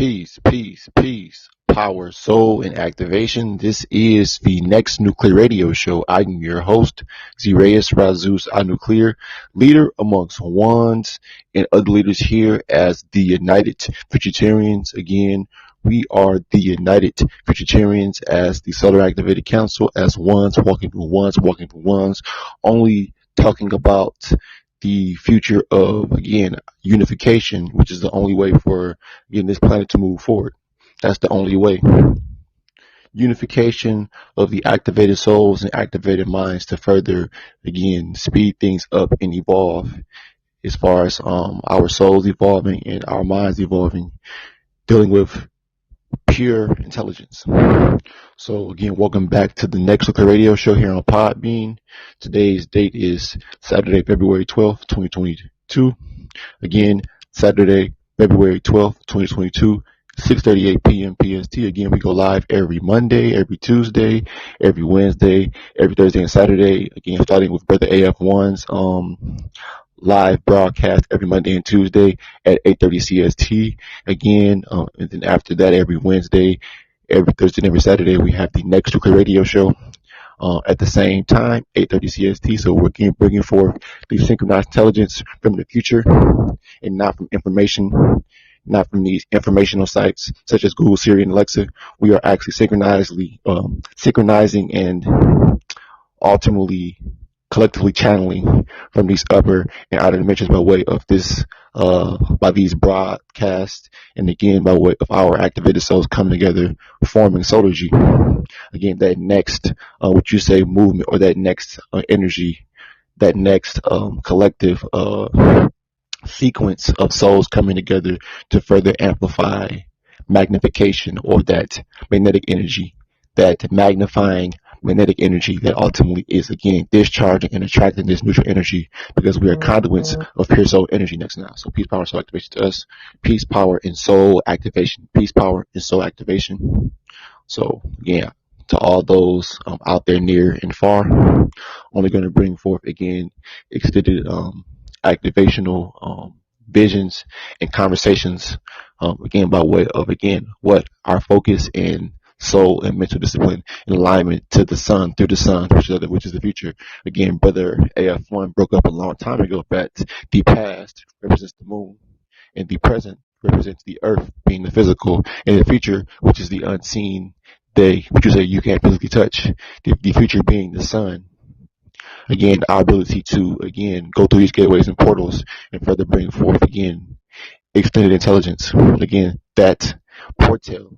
Peace. Power, soul, and activation. This is the Next Nuclear Radio Show. I'm your host, Zireus Razus Nuclear, leader amongst ones and other leaders here as the United Futurtarians. Again, we are the United Futurtarians as the Solar Activated Council, as ones, walking through ones, only talking about the future of, again, unification, which is the only way for, again, this planet to move forward. That's the only way. Unification of the activated souls and activated minds to further, again, speed things up and evolve as far as our souls evolving and our minds evolving, dealing with pure intelligence. So again, welcome back to the Next Nuclear Radio Show here on Podbean. Today's date is Saturday, February 12th, 2022. Again, Saturday, February 12th, 2022. 6:38 p.m. PST. Again, we go live every Monday, every Tuesday, every Wednesday, every Thursday and Saturday. Again, starting with Brother AF1's live broadcast every Monday and Tuesday at 8:30 CST. Again, and then after that, every Wednesday, every Thursday, and every Saturday, we have the Next Nuclear Radio Show at the same time, 8:30 CST. So we're again bringing forth the synchronized intelligence from the future and not from information. Not from these informational sites such as Google, Siri, and Alexa. We are actually synchronizing and ultimately collectively channeling from these upper and outer dimensions by way of this, by these broadcasts, and again by way of our activated souls coming together, forming Solargy. Again, that next, what you say, movement, or that next energy, that next collective sequence of souls coming together to further amplify magnification, or that magnetic energy, that magnifying magnetic energy that ultimately is, again, discharging and attracting this neutral energy, because we are conduits of pure soul energy next now. So peace, power, soul activation to us. Peace, power, and soul activation. Peace, power, and soul activation. So again, to all those out there near and far, only going to bring forth, again, extended activational visions and conversations, again, by way of, again, what our focus and soul and mental discipline in alignment to the sun, through the sun, which is the future. Again, Brother AF1 broke up a long time ago, but the past represents the moon, and the present represents the earth, being the physical, and the future, which is the unseen day, which you say you can't physically touch, the future being the sun. Again, our ability to, again, go through these gateways and portals and further bring forth, again, extended intelligence. Again, that portaling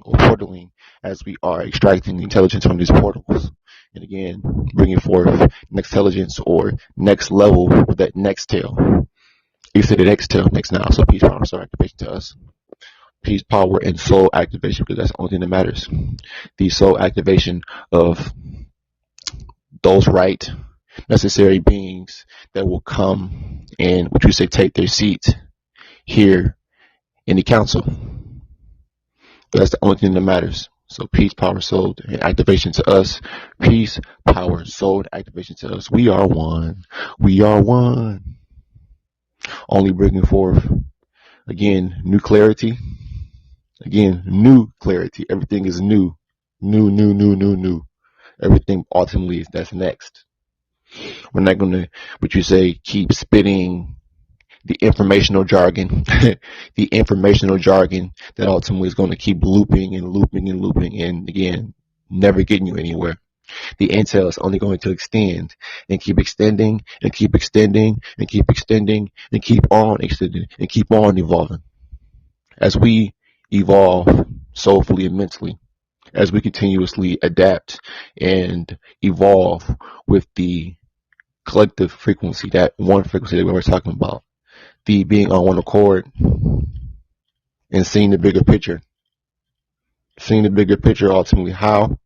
or portaling as we are extracting the intelligence from these portals. And again, bringing forth next intelligence or next level with that next tail. Extended exhale next now. So peace, power, soul activation to us. Peace, power, and soul activation, because that's the only thing that matters. The soul activation of those right necessary beings that will come and, what you say, take their seat here in the council. That's the only thing that matters. So peace, power, soul, and activation to us. Peace, power, soul, and activation to us. We are one. We are one. Only bringing forth, again, new clarity. Again, new clarity. Everything is new. New. Everything ultimately that's next. We're not going to, what you say, keep spitting the informational jargon, the informational jargon that ultimately is going to keep looping, and again, never getting you anywhere. The intel is only going to extend and keep extending and keep extending and keep extending and keep on extending and keep on evolving. As we evolve soulfully and mentally, as we continuously adapt and evolve with the collective frequency, that one frequency that we were talking about, the being on one accord and seeing the bigger picture. Seeing the bigger picture, ultimately, how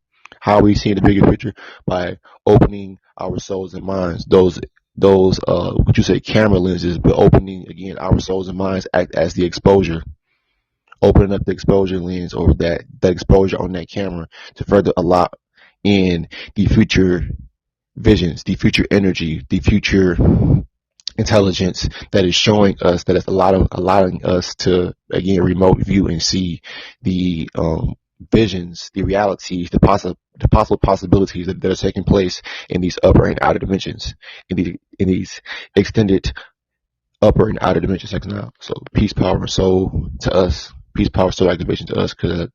are we seeing the bigger picture? By opening our souls and minds. Those what you say, camera lenses, but opening, again, our souls and minds act as the exposure. Opening up the exposure lens, or that exposure on that camera, to further allow in the future visions, the future energy, the future intelligence that is showing us that it's allowing us to again remote view and see the visions, the realities, the possible possibilities that are taking place in these upper and outer dimensions, in these extended upper and outer dimensions like now. So peace, power, and soul to us. Peace, power, soul activation to us, because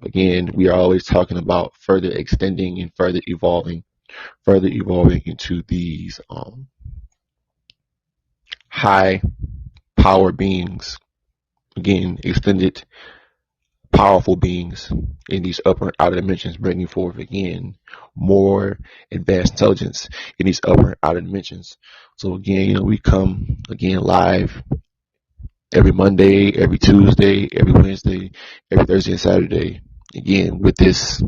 again, we are always talking about further extending and further evolving into these high power beings. Again, extended powerful beings in these upper and outer dimensions, bringing forth again more advanced intelligence in these upper and outer dimensions. So again, we come again live every Monday, every Tuesday, every Wednesday, every Thursday and Saturday. Again, with this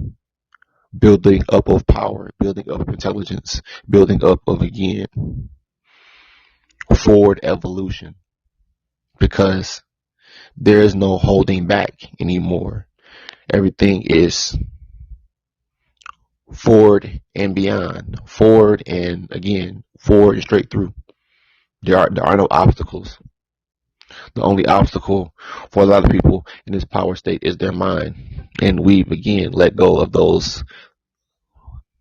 building up of power, building up of intelligence, building up of again forward evolution, because there is no holding back anymore. Everything is forward and beyond, forward and again, forward and straight through. There are no obstacles. The only obstacle for a lot of people in this power state is their mind. And we've again let go of those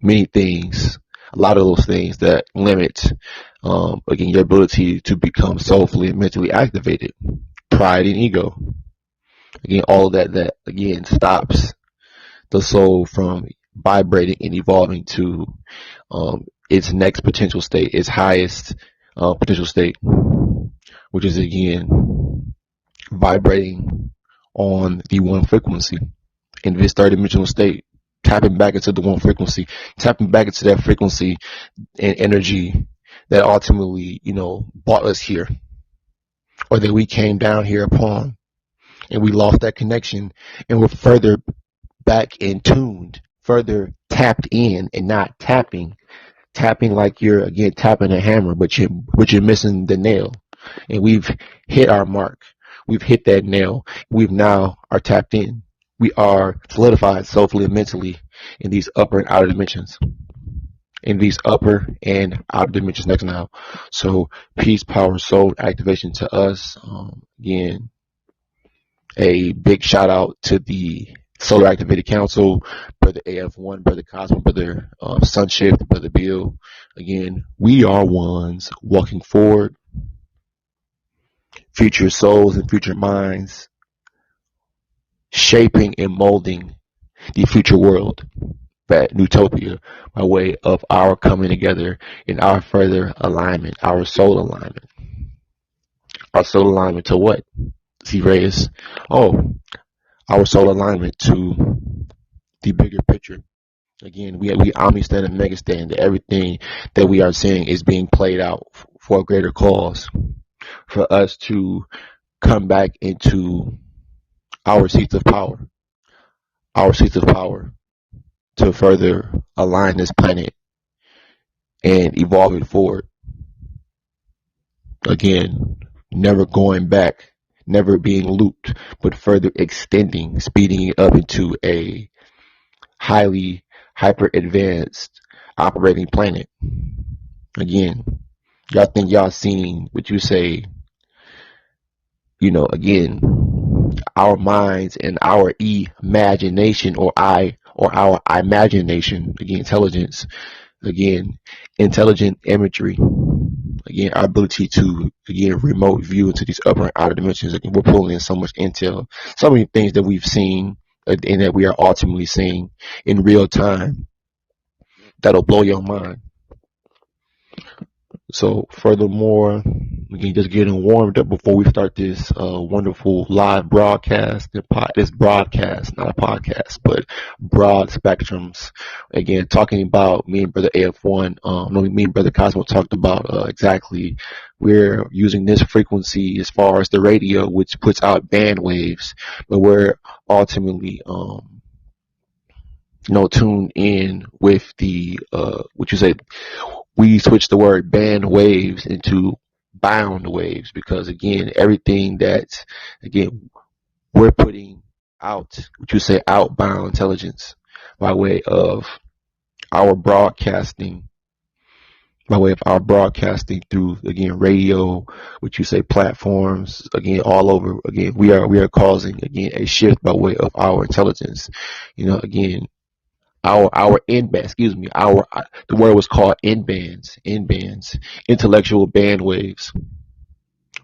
many things, a lot of those things that limit again your ability to become soulfully and mentally activated. Pride and ego. Again, all of that again stops the soul from vibrating and evolving to its next potential state, its highest potential state, which is again vibrating on the one frequency in this third dimensional state, tapping back into the one frequency, tapping back into that frequency and energy that ultimately, brought us here, or that we came down here upon, and we lost that connection, and we're further back in tuned, further tapped in, and not tapping like you're again tapping a hammer, but you're missing the nail. And we've hit our mark. We've hit that nail. We've now are tapped in. We are solidified soulfully and mentally in these upper and outer dimensions. In these upper and outer dimensions next now. So peace, power, soul activation to us. Again, a big shout out to the Solar Activated Council, Brother AF1, Brother Cosmo, Brother Sunshift, Brother Bill. Again, we are ones walking forward, future souls and future minds, shaping and molding the future world, that utopia, by way of our coming together in our further alignment, our soul alignment. Our soul alignment to what? See, Reyes? Oh, our soul alignment to the bigger picture. Again, we omni-stand and mega-stand that everything that we are seeing is being played out for a greater cause, for us to come back into our seats of power, to further align this planet and evolve it forward. Again, never going back, never being looped, but further extending, speeding it up into a highly hyper advanced operating planet. Again, y'all think y'all seen what you say, again, our minds and our imagination, or our imagination, again, intelligence, again, intelligent imagery, again, our ability to, again, remote view into these upper and outer dimensions. Again, we're pulling in so much intel, so many things that we've seen and that we are ultimately seeing in real time that'll blow your mind. So furthermore, again, just getting warmed up before we start this wonderful live broadcast. This broadcast, not a podcast, but broad spectrums. Again, talking about me and Brother AF1, me and Brother Cosmo talked about exactly we're using this frequency as far as the radio, which puts out band waves, but we're ultimately tuned in with the what you say. We switched the word band waves into bound waves, because again, everything that again we're putting out, what you say, outbound intelligence by way of our broadcasting by way of our broadcasting through, again, radio, what you say, platforms, again, all over. Again, we are causing, again, a shift by way of our intelligence. Again, our N band, excuse me, our the word was called N bands, intellectual band waves,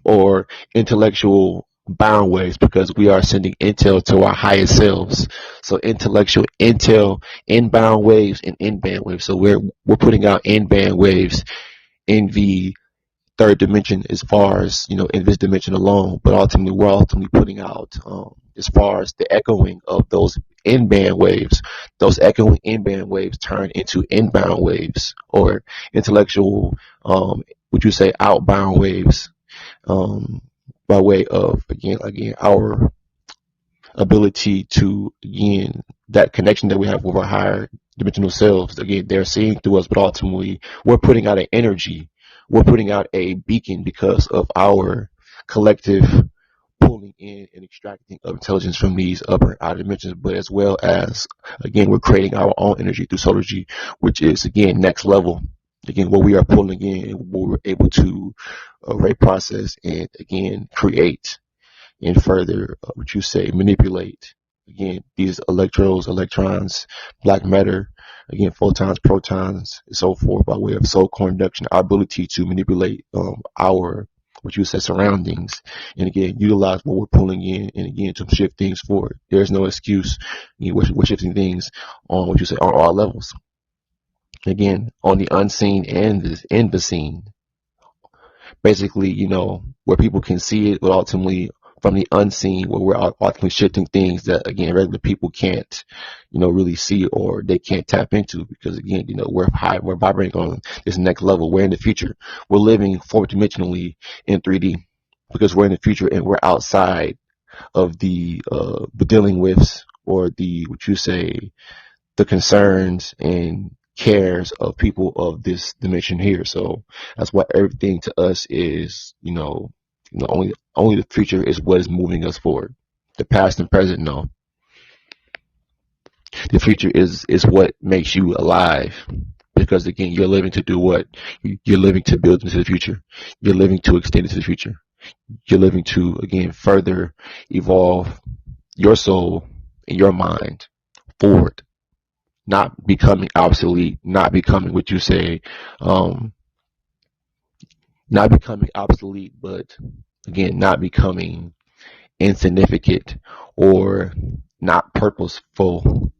or intellectual bound waves, because we are sending intel to our highest selves. So intellectual intel, inbound waves, and in-band waves. So we're putting out in-band waves in the third dimension, as far as in this dimension alone. But ultimately, we're ultimately putting out, as far as the echoing of those in-band waves. Those echoing in-band waves turn into inbound waves, or intellectual, would you say, outbound waves, um, by way of, again, our ability to, again, that connection that we have with our higher dimensional selves. Again, they're seeing through us, but ultimately we're putting out an energy. We're putting out a beacon because of our collective pulling in and extracting of intelligence from these upper outer dimensions, but as well as, again, we're creating our own energy through solargy, which is, again, next level. Again, what we are pulling in, what we're able to reprocess and, again, create and further, what you say, manipulate. Again, these electrodes, electrons, black matter, again, photons, protons, and so forth, by way of soul core induction, our ability to manipulate our, what you said, surroundings, and again, utilize what we're pulling in, and again, to shift things forward. There's no excuse. We're shifting things on, what you say, on all levels. Again, on the unseen and the seen. Basically, where people can see it, but ultimately from the unseen, where we're ultimately shifting things that, again, regular people can't, really see, or they can't tap into, because, again, we're vibrating on this next level. We're in the future. We're living fourth dimensionally in 3D, because we're in the future and we're outside of the dealing with, or the, what you say, the concerns and cares of people of this dimension here. So that's why everything to us is, only the future is what is moving us forward. The past and present, no. The future is what makes you alive. Because, again, you're living to do what? You're living to build into the future. You're living to extend into the future. You're living to, again, further evolve your soul and your mind forward. Not becoming obsolete, not becoming, what you say, not becoming obsolete, but, again, not becoming insignificant or not purposeful.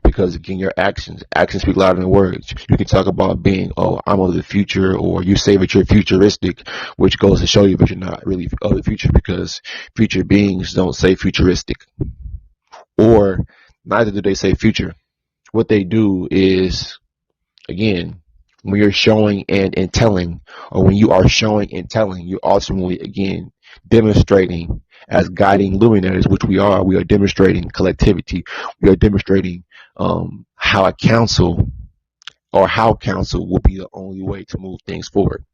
Because, again, your actions speak louder than words. You can talk about being, oh, I'm of the future, or you say that you're futuristic, which goes to show you that you're not really of the future, because future beings don't say futuristic, or neither do they say future. What they do is, again, when you're showing and telling, or when you are showing and telling, you're ultimately, again, demonstrating as guiding luminaries, which we are demonstrating collectivity. We are demonstrating how a council, or how council will be the only way to move things forward.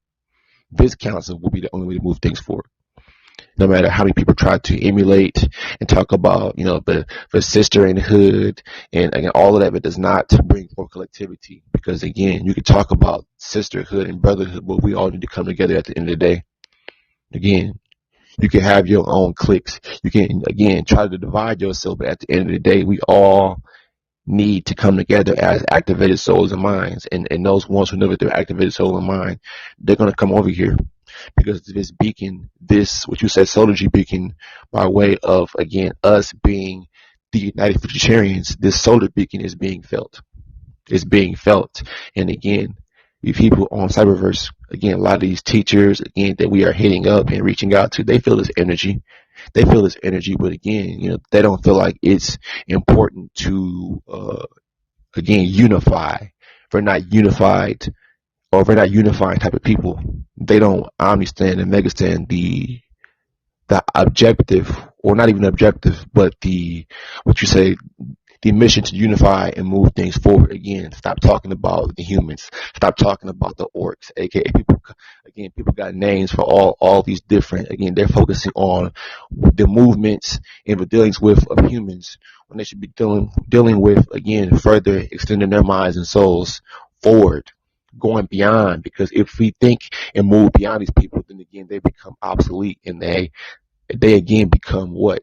This council will be the only way to move things forward. No matter how many people try to emulate and talk about, the sisterhood and, again, all of that, but does not bring forth collectivity. Because, again, you can talk about sisterhood and brotherhood, but we all need to come together at the end of the day. Again, you can have your own cliques. You can, again, try to divide yourself, but at the end of the day, we all need to come together as activated souls and minds. And those ones who know that they're activated soul and mind, they're going to come over here. Because this beacon, this, what you said, solargy beacon, by way of, again, us being the United Futurtarians, this solar beacon is being felt. It's being felt. And, again, you people on Cyberverse, again, a lot of these teachers, again, that we are hitting up and reaching out to, they feel this energy. They feel this energy, but, again, they don't feel like it's important to, again, unify. We're not unified, or if we're not unifying type of people. They don't understand and megastand the objective, or not even objective, but the, what you say, the mission to unify and move things forward. Again, stop talking about the humans. Stop talking about the orcs, aka people. Again, people got names for all these different. Again, they're focusing on the movements and the dealings with of humans, when they should be dealing with, again, further extending their minds and souls forward. going beyond, because if we think and move beyond these people, then again they become obsolete, and they again become what?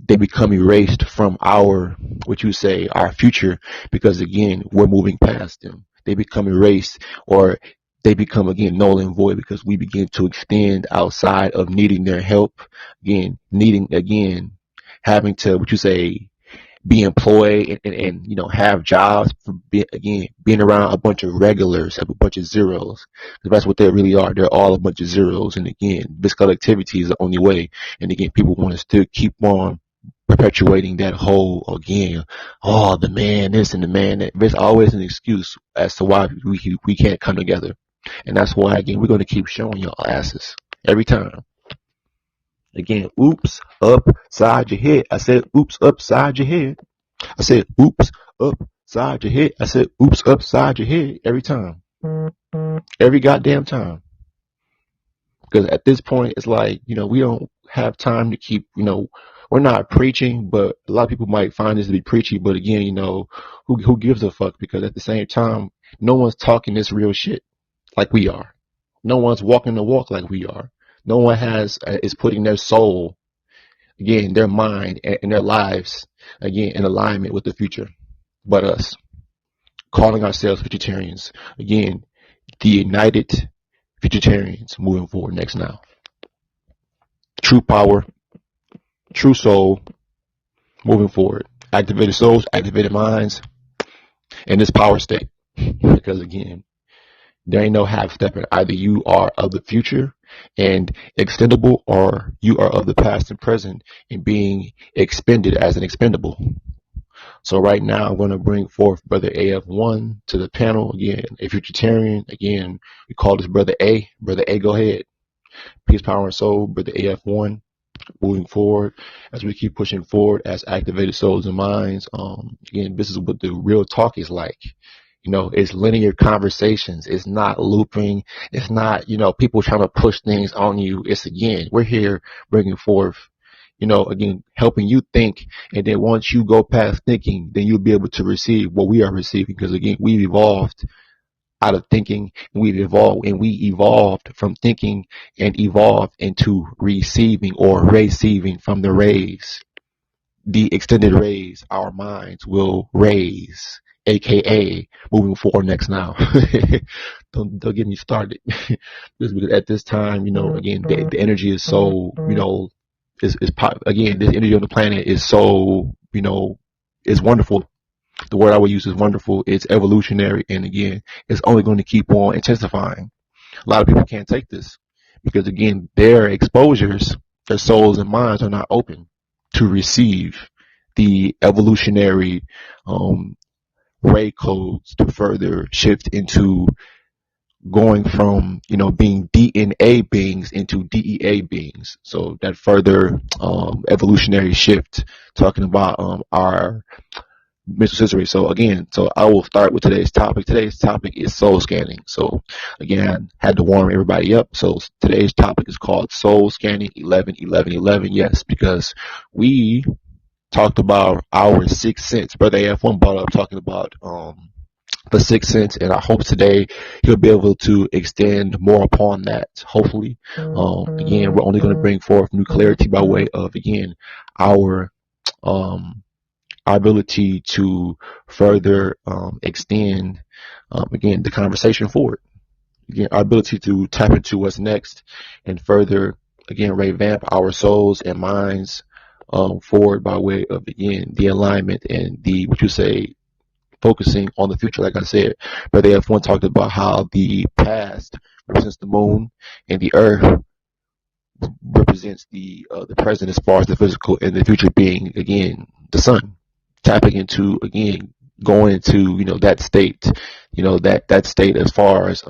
They become erased from our, what you say, our future, because again we're moving past them. They become erased, or they become again null and void, because we begin to extend outside of needing their help, again needing, again having to, what you say, be employed, and have jobs for being around a bunch of regulars, a bunch of zeros. That's what they really are. They're all a bunch of zeros. And again, this collectivity is the only way. And again, people want us to keep on perpetuating that whole, again, oh, the man this and the man that. There's always an excuse as to why we can't come together. And that's why, again, we're going to keep showing y'all asses every time. Again, oops, upside your head. I said, oops, upside your head. I said, oops, upside your head. I said, oops, upside your head every time. Every goddamn time. Because at this point, it's like, we don't have time to keep, we're not preaching, but a lot of people might find this to be preachy. But again, who gives a fuck? Because at the same time, no one's talking this real shit like we are. No one's walking the walk like we are. No one is putting their soul, again, their mind and their lives, again, in alignment with the future, but us, calling ourselves Futurtarians. Again, the united Futurtarians moving forward next now. True power, true soul, moving forward. Activated souls, activated minds, in this power state. Because again, there ain't no half stepping. Either you are of the future and extendable, or you are of the past and present and being expended as an expendable. So right now, I'm going to bring forth Brother AF1 to the panel. Again, a Futurtarian. Again, we call this Brother A. Brother A, go ahead. Peace, power, and soul. Brother AF1. Moving forward, as we keep pushing forward as activated souls and minds. Again, this is what the real talk is like. It's linear conversations. It's not looping. It's not, people trying to push things on you. It's, again, we're here bringing forth, again, helping you think. And then once you go past thinking, then you'll be able to receive what we are receiving. Because again, we've evolved out of thinking. We evolved from thinking and evolved into receiving, or receiving from the rays, the extended rays. Our minds will raise, aka moving forward next now. don't get me started. Just because at this time, again, the energy is so, again, this energy on the planet is so, is wonderful. The word I would use is wonderful. It's evolutionary, and again, it's only going to keep on intensifying. A lot of people can't take this because, again, their exposures, their souls and minds are not open to receive the evolutionary ray codes to further shift into going from, being DNA beings into DEA beings. So that further evolutionary shift, talking about our mental sensory. So again, I will start with today's topic. Today's topic is soul scanning. So again, I had to warm everybody up. So today's topic is called soul scanning 11-11-11. Yes, because we talked about our sixth sense. Brother AF1 brought up talking about the sixth sense, and I hope today he'll be able to extend more upon that. Hopefully, again, we're only going to bring forth new clarity by way of, again, our ability to further extend, again, the conversation forward. Again, our ability to tap into what's next and further, again, revamp our souls and minds forward by way of, again, the alignment and the, what you say, focusing on the future. Like I said, but they have one talked about how the past represents the moon and the earth represents the present as far as the physical, and the future being, again, the sun. Tapping into, again, going into, that state, that state as far as,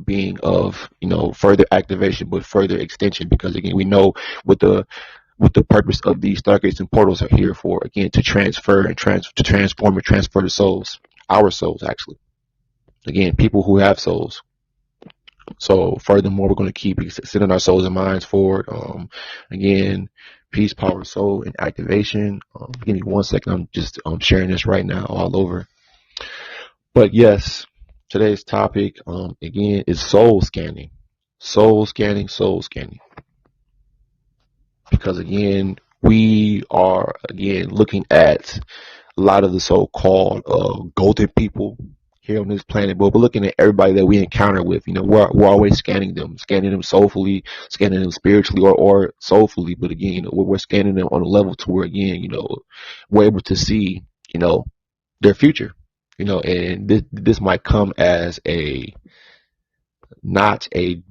being of, further activation, but further extension, because again, we know what the purpose of these stargates and portals are here for, again, to transfer and to transform and transfer the souls, our souls, actually. Again, people who have souls. So furthermore, we're going to keep sending our souls and minds forward. Again, peace, power, soul, and activation. Give me 1 second. I'm just sharing this right now all over. But yes, Today's topic, again, is soul scanning. Soul scanning, soul scanning. Because again, we are again looking at a lot of the so-called golden people here on this planet, but we're looking at everybody that we encounter with. We're always scanning them soulfully, scanning them spiritually or soulfully. But again, we're scanning them on a level to where again, we're able to see, their future. And this might come as a not a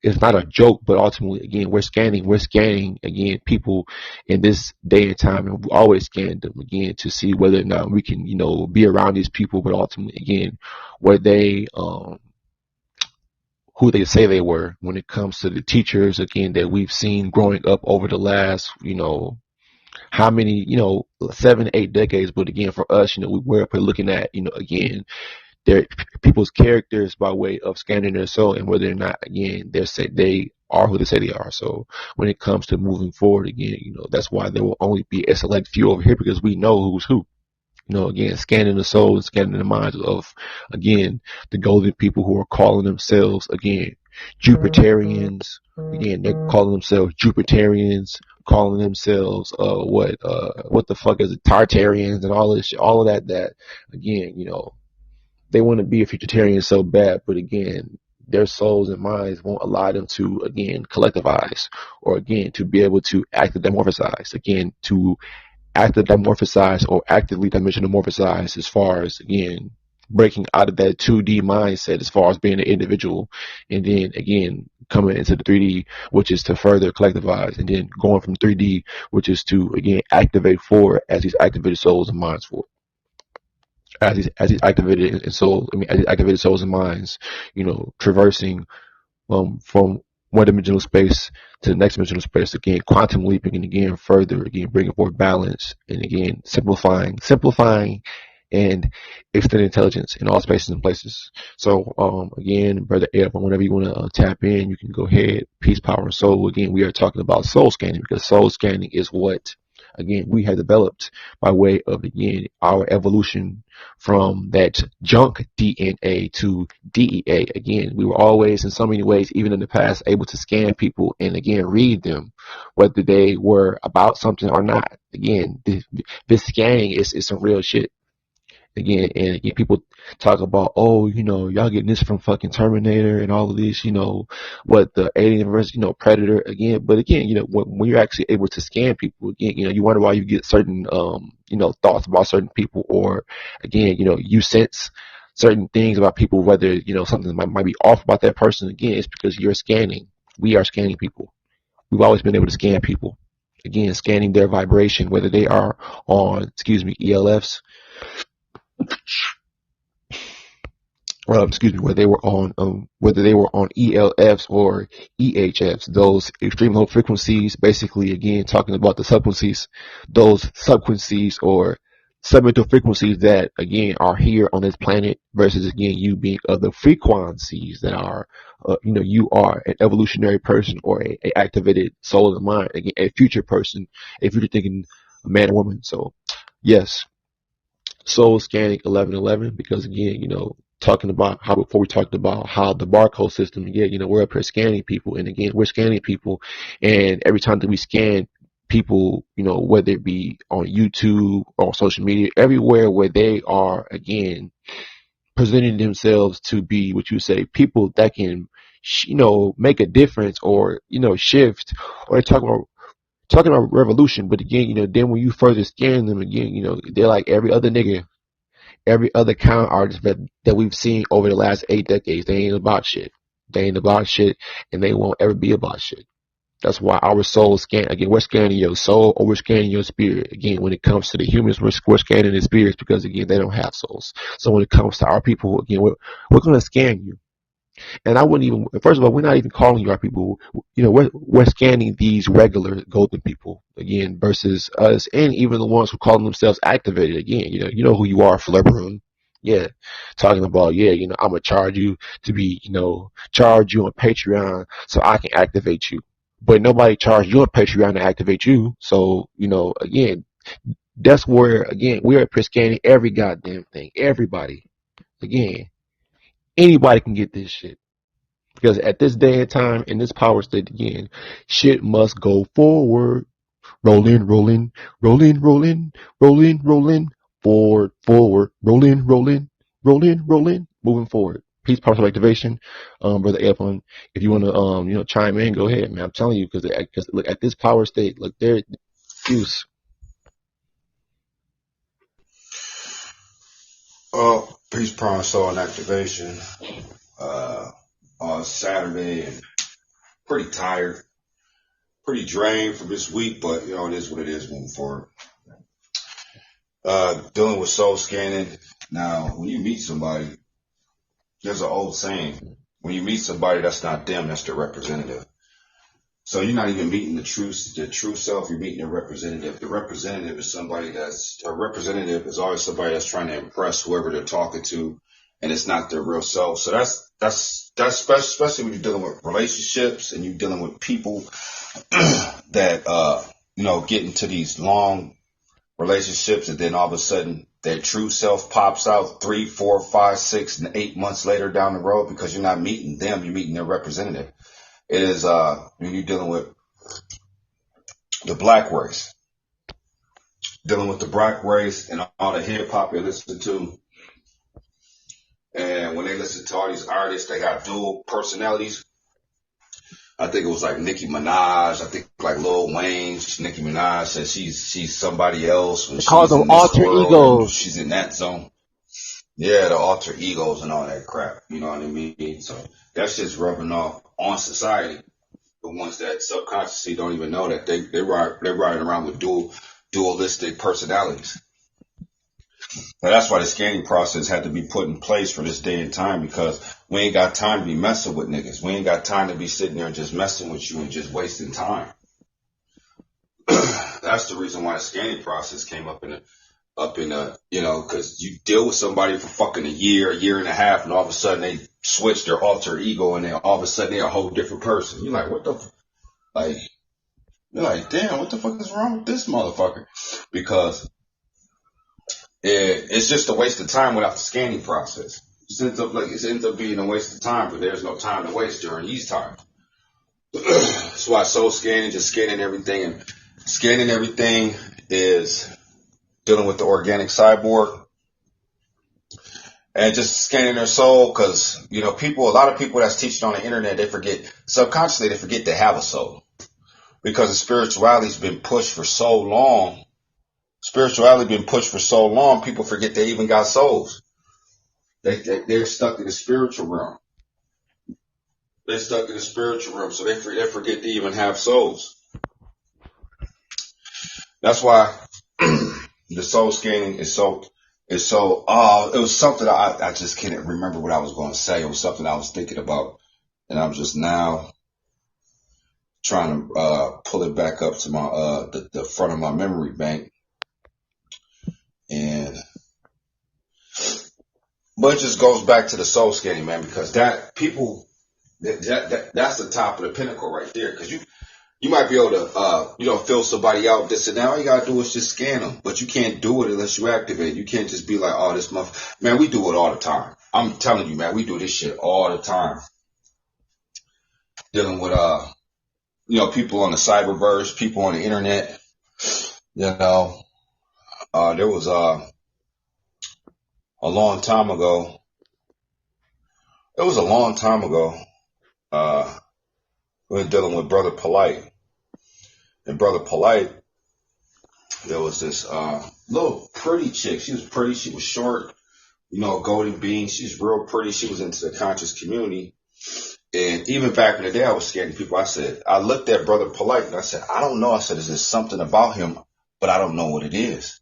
it's not a joke, but ultimately again we're scanning again people in this day and time, and we always scan them again to see whether or not we can be around these people, but ultimately again were they who they say they were when it comes to the teachers again that we've seen growing up over the last how many 7 8 decades. But again, for us, we're looking at again their people's characters by way of scanning their soul and whether or not again they are who they say they are. So when it comes to moving forward again, that's why there will only be a select few over here, because we know who's who. Again, scanning the soul and scanning the minds of again the golden people who are calling themselves again Jupiterians. Again, they're calling themselves Jupiterians, calling themselves what the fuck is it, Tartarians and all this shit, all of that again, they want to be a Futurtarian so bad, but again, their souls and minds won't allow them to, again, collectivize or, again, to be able to actively dimorphosize, again, to actively dimorphosize or actively dimensionamorphosize as far as, again, breaking out of that 2D mindset as far as being an individual, and then, again, coming into the 3D, which is to further collectivize, and then going from 3D, which is to, again, activate forward as these activated souls and minds forward. As he's activated in soul, as he's activated souls and minds, traversing from one dimensional space to the next dimensional space, again, quantum leaping, and again, further, again, bringing forth balance, and again, simplifying, and extending intelligence in all spaces and places. So, again, Brother Ed, whenever you want to tap in, you can go ahead. Peace, power, and soul. Again, we are talking about soul scanning, because soul scanning is what, again, we have developed by way of, again, our evolution from that junk DNA to DEA. Again, we were always, in so many ways, even in the past, able to scan people and, again, read them, whether they were about something or not. Again, this scanning is some real shit. Again, and again, people talk about, oh, y'all getting this from fucking Terminator and all of this, what the Alien versus, Predator again. But again, when you're actually able to scan people, again, you wonder why you get certain, thoughts about certain people, or again, you sense certain things about people, whether, something might be off about that person. Again, it's because you're scanning. We are scanning people. We've always been able to scan people. Again, scanning their vibration, whether they are on, ELFs, whether they were on ELFs or EHFs, those extreme low frequencies, basically, again, talking about the subfrequencies, those subfrequencies or submental frequencies that, again, are here on this planet, versus, again, you being other frequencies that are, you are an evolutionary person or a activated soul and mind, again, a future person, a future thinking man or woman. So, yes. Soul scanning 1111, because again, talking about how before we talked about how the barcode system, again, we're up here scanning people, and again, we're scanning people, and every time that we scan people, whether it be on YouTube or social media, everywhere where they are, again, presenting themselves to be what you say, people that can, make a difference or, shift, or talking about revolution. But again, then when you further scan them again, they're like every other nigga, every other con artist that we've seen over the last 8 decades. They ain't about shit. They ain't about shit, and they won't ever be about shit. That's why our soul scan, again, we're scanning your soul or we're scanning your spirit. Again, when it comes to the humans, we're scanning the spirits, because again, they don't have souls. So when it comes to our people, again, we're going to scan you. And I wouldn't even, first of all, we're not even calling you our people. We're scanning these regular golden people, again, versus us, and even the ones who call themselves activated. Again, you know who you are, Flipperoom. Yeah. Talking about, yeah, I'm going to charge you to be, charge you on Patreon so I can activate you. But nobody charged you on Patreon to activate you. So, again, that's where, again, we're scanning every goddamn thing, everybody. Again, Anybody can get this shit. Because at this day and time, in this power state again, shit must go forward. Rolling, rolling, rolling, rolling, rolling, rolling, forward, forward, rolling, rolling, rolling, rolling, moving forward. Peace, power, activation. Brother Eflin, if you want to, chime in, go ahead, man. I'm telling you, because look at this power state, look, there, use. Peace, power, soul, and activation. On Saturday, and pretty tired, pretty drained from this week, but it is what it is moving forward. Dealing with soul scanning. Now, when you meet somebody, there's an old saying: when you meet somebody that's not them, that's their representative. So you're not even meeting the true self. You're meeting a representative. The representative is a representative is always somebody that's trying to impress whoever they're talking to, and it's not their real self. So that's especially when you're dealing with relationships and you're dealing with people that get into these long relationships, and then all of a sudden their true self pops out 3, 4, 5, 6, and 8 months later down the road, because you're not meeting them, you're meeting their representative. It is when you're dealing with the black race, and all the hip hop they listen to. And when they listen to all these artists, they got dual personalities. I think it was like Nicki Minaj. I think like Lil Wayne. Nicki Minaj said she's somebody else. When Call them alter egos. She's in that zone. Yeah, the alter egos and all that crap. You know what I mean? So that shit's rubbing off on society. The ones that subconsciously don't even know that they're riding around with dualistic personalities. Now that's why the scanning process had to be put in place for this day and time, because we ain't got time to be messing with niggas. We ain't got time to be sitting there and just messing with you and just wasting time. That's the reason why the scanning process came up in because you deal with somebody for fucking a year and a half, and all of a sudden they switch their alter ego, and then all of a sudden they're a whole different person. You're like, what the, you're like, damn, what the fuck is wrong with this motherfucker? Because it's just a waste of time without the scanning process. It ends up being a waste of time, but there's no time to waste during these times. That's why soul scanning, just scanning everything, and scanning everything is dealing with the organic cyborg and just scanning their soul, because a lot of people that's teaching on the internet, they forget they have a soul, because the spirituality's been pushed for so long. People forget they even got souls. They're stuck in the spiritual realm. So they forget they even have souls. That's why the soul scanning is so. It was something I just can't remember what I was going to say. It was something I was thinking about, and I'm just now trying to pull it back up to my the front of my memory bank. But it just goes back to the soul scanning, man, because that's the top of the pinnacle right there. Because you might be able to fill somebody out this and that. All you gotta do is just scan them, but you can't do it unless you activate. You can't just be like, oh, this month, man. We do it all the time. I'm telling you, man, we do this shit all the time. Dealing with people on the cyberverse, people on the internet. There was a long time ago. It was a long time ago. We were dealing with Brother Polite. And Brother Polite, there was this little pretty chick. She was pretty. She was short, golden bean. She's real pretty. She was into the conscious community. And even back in the day, I was scanning people. I looked at Brother Polite and I said, I don't know. I said, is there something about him, but I don't know what it is.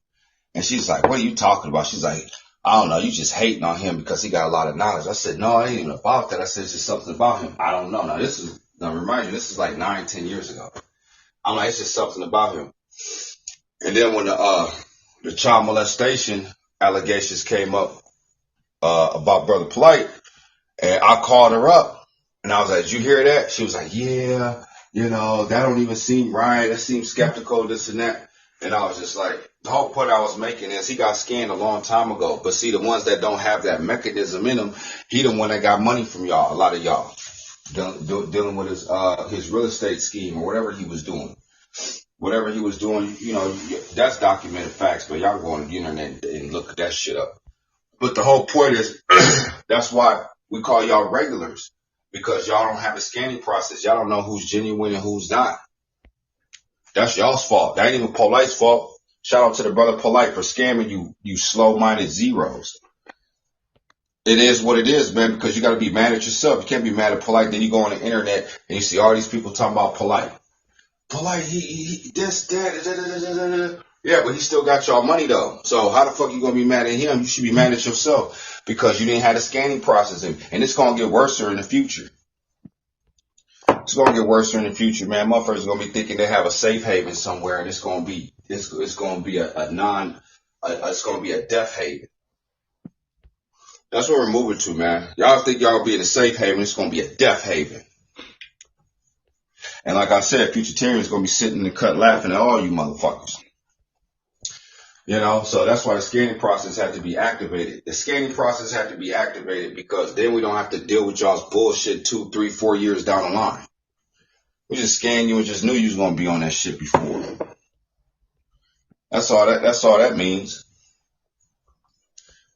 And she's like, what are you talking about? She's like, I don't know. You just hating on him because he got a lot of knowledge. I said, no, it ain't even about that. I said, it's just something about him. I don't know. Now remind you, this is like 9-10 years ago. I'm like, it's just something about him. And then when the child molestation allegations came up about Brother Polite, and I called her up, and I was like, did you hear that? She was like, yeah, that don't even seem right. That seems skeptical, this and that. And I was just like, the whole point I was making is he got scanned a long time ago. But see, the ones that don't have that mechanism in them, he the one that got money from y'all, a lot of y'all, dealing with his real estate scheme or whatever he was doing. Whatever he was doing, you know, that's documented facts, but y'all go on the internet and look that shit up. But the whole point is, that's why we call y'all regulars, because y'all don't have a scanning process. Y'all don't know who's genuine and who's not. That's y'all's fault. That ain't even Polite's fault. Shout out to the brother Polite for scamming you, you slow-minded zeros. It is what it is, man, because you got to be mad at yourself. You can't be mad at Polite. Then you go on the internet and you see all these people talking about Polite. Polite, he this, that. Yeah, but he still got y'all money, though. So how the fuck you going to be mad at him? You should be mad at yourself because you didn't have the scanning process. And it's going to get worse in the future. It's going to get worse in the future, man. Motherfuckers are going to be thinking they have a safe haven somewhere, and it's going to be it's going to be it's going to be a death haven. That's what we're moving to, man. Y'all think y'all be in a safe haven, it's going to be a death haven. And like I said, Futurtarians is going to be sitting in the cut laughing at all you motherfuckers. You know, so that's why the scanning process had to be activated. The scanning process had to be activated because then we don't have to deal with y'all's bullshit 2, 3, 4 years down the line. We just scanned you and just knew you was going to be on that shit before. That's all that means.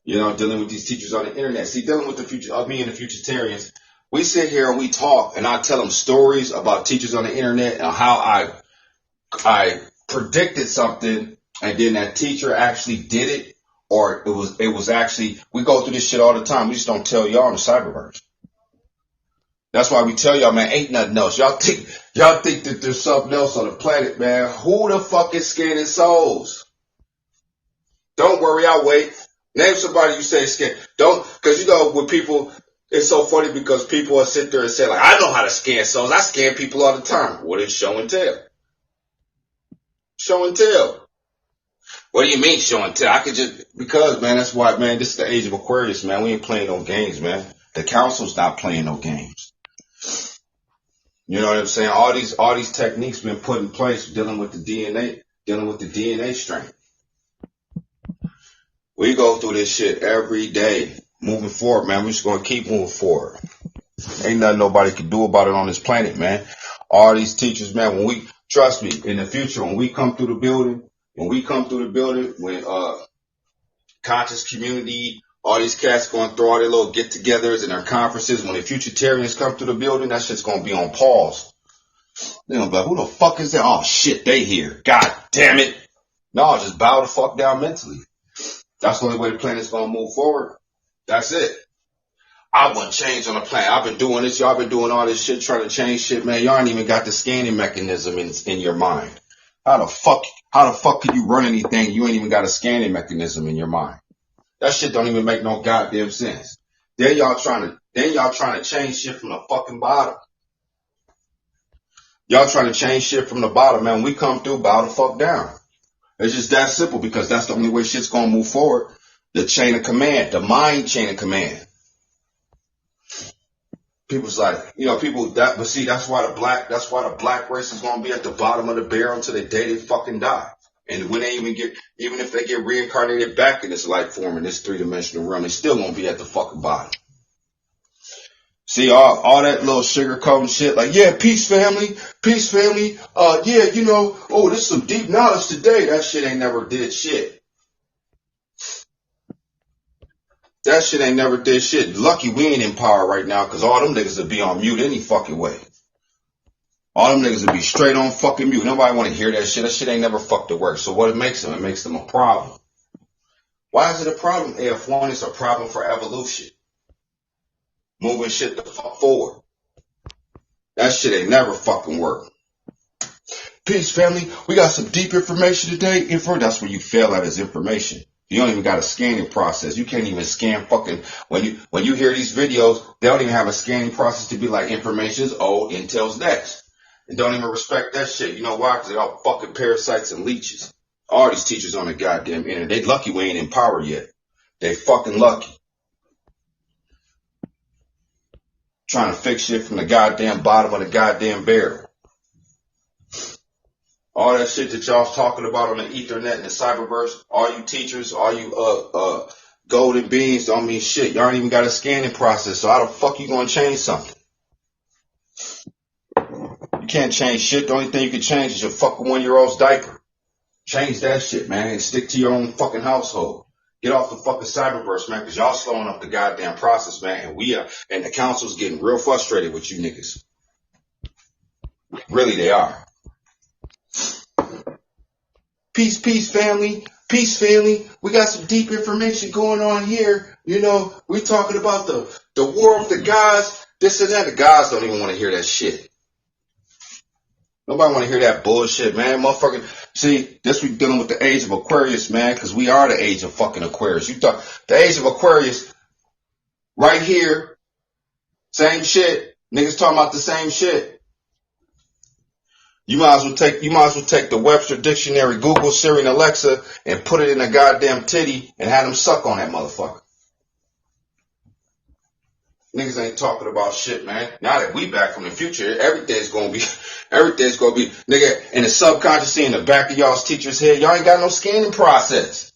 You know, dealing with these teachers on the internet. See, dealing with me and the Futurtarians, we sit here and we talk, and I tell them stories about teachers on the internet and how I predicted something, and then that teacher actually did it, or it was actually, we go through this shit all the time. We just don't tell y'all in the cyberverse. That's why we tell y'all, man, ain't nothing else. Y'all think that there's something else on the planet, man. Who the fuck is scanning souls? Don't worry, I'll wait. Name somebody you say scan. Don't, because you know, with people, it's so funny because people will sit there and say, like, I know how to scan souls. I scan people all the time. What is show and tell? Show and tell. What do you mean show and tell? I could just, because, man, that's why, man, this is the age of Aquarius, man. We ain't playing no games, man. The council's not playing no games. You know what I'm saying? All these techniques been put in place dealing with the DNA strain. We go through this shit every day. Moving forward, man. We're just gonna keep moving forward. Ain't nothing nobody can do about it on this planet, man. All these teachers, man, trust me, in the future, when we come through the building, when conscious community, all these cats gonna throw all their little get-togethers and their conferences, when the Futurtarians come through the building, that shit's gonna be on pause. They're gonna be like, who the fuck is that? Oh shit, they here. God damn it. No, just bow the fuck down mentally. That's the only way the planet's gonna move forward. That's it. I want change on the planet. I've been doing this. Y'all been doing all this shit, trying to change shit, man. Y'all ain't even got the scanning mechanism in your mind. How the fuck can you run anything? You ain't even got a scanning mechanism in your mind. That shit don't even make no goddamn sense. Then y'all trying to change shit from the fucking bottom. Y'all trying to change shit from the bottom, man. When we come through, bow the fuck down. It's just that simple because that's the only way shit's gonna move forward. The chain of command, the mind chain of command. People's like, you know, but see, that's why the black race is gonna be at the bottom of the barrel until the day they fucking die. And when they even if they get reincarnated back in this life form in this 3-dimensional realm, they still gonna be at the fucking bottom. See, all that little sugarcoating shit, like, yeah, peace family, yeah, you know, oh, this is some deep knowledge today. That shit ain't never did shit. That shit ain't never did shit. Lucky we ain't in power right now, because all them niggas would be on mute any fucking way. All them niggas would be straight on fucking mute. Nobody want to hear that shit. That shit ain't never fucked work. So what it makes them? It makes them a problem. Why is it a problem? AF1 is a problem for evolution. Moving shit the fuck forward. That shit ain't never fucking work. Peace, family. We got some deep information today. That's where you fail at is information. You don't even got a scanning process. You can't even scan fucking, when you hear these videos, they don't even have a scanning process to be like information's old, intel's next. And don't even respect that shit. You know why? Because they're all fucking parasites and leeches. All these teachers on the goddamn internet. They lucky we ain't in power yet. They fucking lucky. Trying to fix shit from the goddamn bottom of the goddamn barrel. All that shit that y'all talking about on the Ethernet and the cyberverse, all you teachers, all you golden beans, don't mean shit. Y'all ain't even got a scanning process, so how the fuck you gonna change something? You can't change shit. The only thing you can change is your fucking 1-year-old's diaper. Change that shit, man, and stick to your own fucking household. Get off the fucking cyberverse, man, because y'all slowing up the goddamn process, man, and the council's getting real frustrated with you niggas. Really, they are. Peace, peace, family. Peace, family. We got some deep information going on here. You know, we talking about the war of the gods, this and that. The gods don't even want to hear that shit. Nobody want to hear that bullshit, man. Motherfucker. See, this we dealing with the age of Aquarius, man, because we are the age of fucking Aquarius. You thought the age of Aquarius, right here, same shit. Niggas talking about the same shit. You might as well take the Webster Dictionary, Google, Siri, and Alexa, and put it in a goddamn titty and have them suck on that motherfucker. Niggas ain't talking about shit, man. Now that we back from the future, everything's gonna be, nigga, in the subconscious, in the back of y'all's teacher's head, y'all ain't got no scanning process.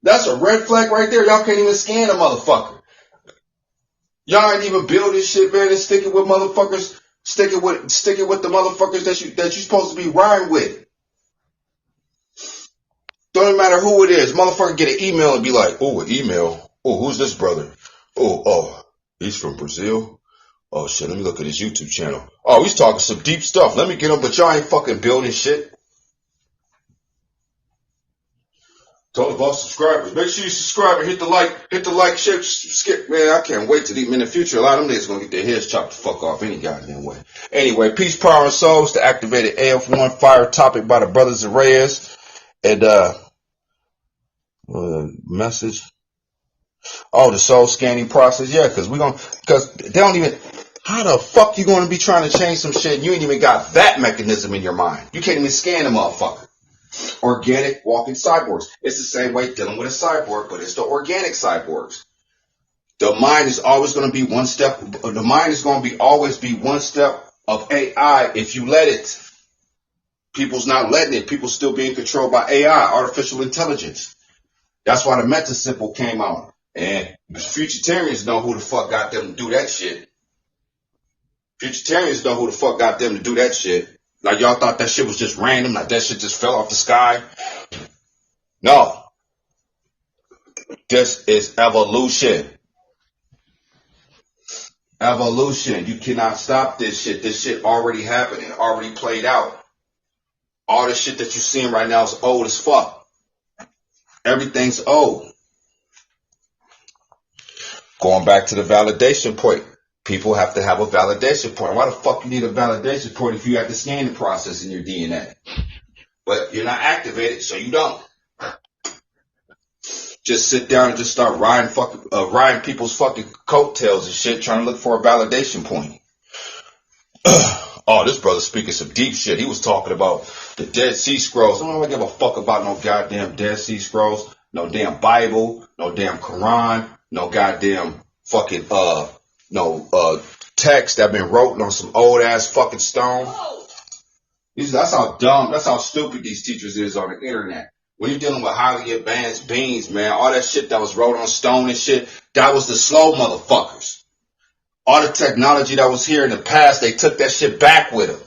That's a red flag right there. Y'all can't even scan a motherfucker. Y'all ain't even build this shit, man, and stick it with motherfuckers. Stick it with the motherfuckers that you supposed to be riding with. Don't matter who it is. Motherfucker get an email and be like, oh, an email. Oh, who's this brother? Oh, he's from Brazil. Oh shit, let me look at his YouTube channel. Oh, he's talking some deep stuff. Let me get him, but y'all ain't fucking building shit. Told about subscribers. Make sure you subscribe and hit the like, share, skip. Man, I can't wait to the in the future. A lot of them niggas gonna get their heads chopped the fuck off any goddamn way. Anyway, peace, power, and souls to activated AF1 fire topic by the brothers Reyes. And message. Oh, the soul scanning process. Yeah, because they don't even. How the fuck you gonna be trying to change some shit and you ain't even got that mechanism in your mind? You can't even scan a motherfucker. Organic walking cyborgs. It's the same way dealing with a cyborg, but it's the organic cyborgs. The mind is always going to be one step. The mind is going to always be one step of AI if you let it. People's not letting it. People still being controlled by AI, artificial intelligence. That's why the meta symbol came out. And Futurtarians know who the fuck got them to do that shit. Futurtarians know who the fuck got them to do that shit. Like y'all thought that shit was just random, like that shit just fell off the sky. No. This is evolution. Evolution. You cannot stop this shit. This shit already happened. It already played out. All the shit that you're seeing right now is old as fuck. Everything's old. Going back to the validation point. People have to have a validation point. Why the fuck you need a validation point if you have the scanning process in your DNA? But you're not activated, so you don't. Just sit down and just start riding people's fucking coattails and shit, trying to look for a validation point. Oh, this brother speaking some deep shit. He was talking about the Dead Sea Scrolls. I don't give a fuck about no goddamn Dead Sea Scrolls, no damn Bible, no damn Quran, no goddamn fucking text that been wrote on some old ass fucking stone. That's how dumb, that's how stupid these teachers is on the internet. When you're dealing with highly advanced beings, man, all that shit that was wrote on stone and shit, that was the slow motherfuckers. All the technology that was here in the past, they took that shit back with them.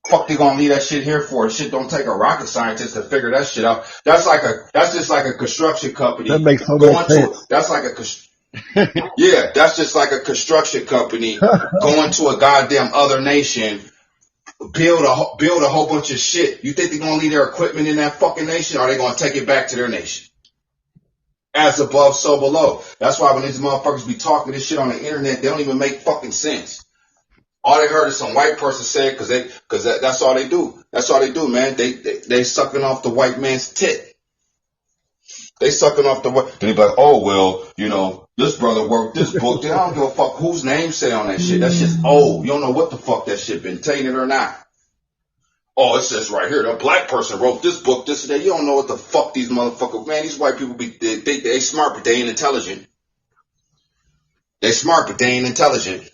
Fuck they gonna leave that shit here for? Shit don't take a rocket scientist to figure that shit out. That's just like a construction company. That makes so much sense. That's like yeah, that's just like a construction company going to a goddamn other nation, build a whole bunch of shit. You think they're gonna leave their equipment in that fucking nation, or are they gonna take it back to their nation? As above, so below. That's why when these motherfuckers be talking this shit on the internet, they don't even make fucking sense. All they heard is some white person say it because that's all they do. That's all they do, man. They sucking off the white man's tit. They sucking off the white. Then they be like, oh well, you know, this brother wrote this book. Then I don't give a fuck whose name say on that shit. That shit's old. You don't know what the fuck that shit been tainted or not. Oh, it says right here, the black person wrote this book, this and that. You don't know what the fuck these motherfuckers, man, these white people they smart, but they ain't intelligent. They smart, but they ain't intelligent.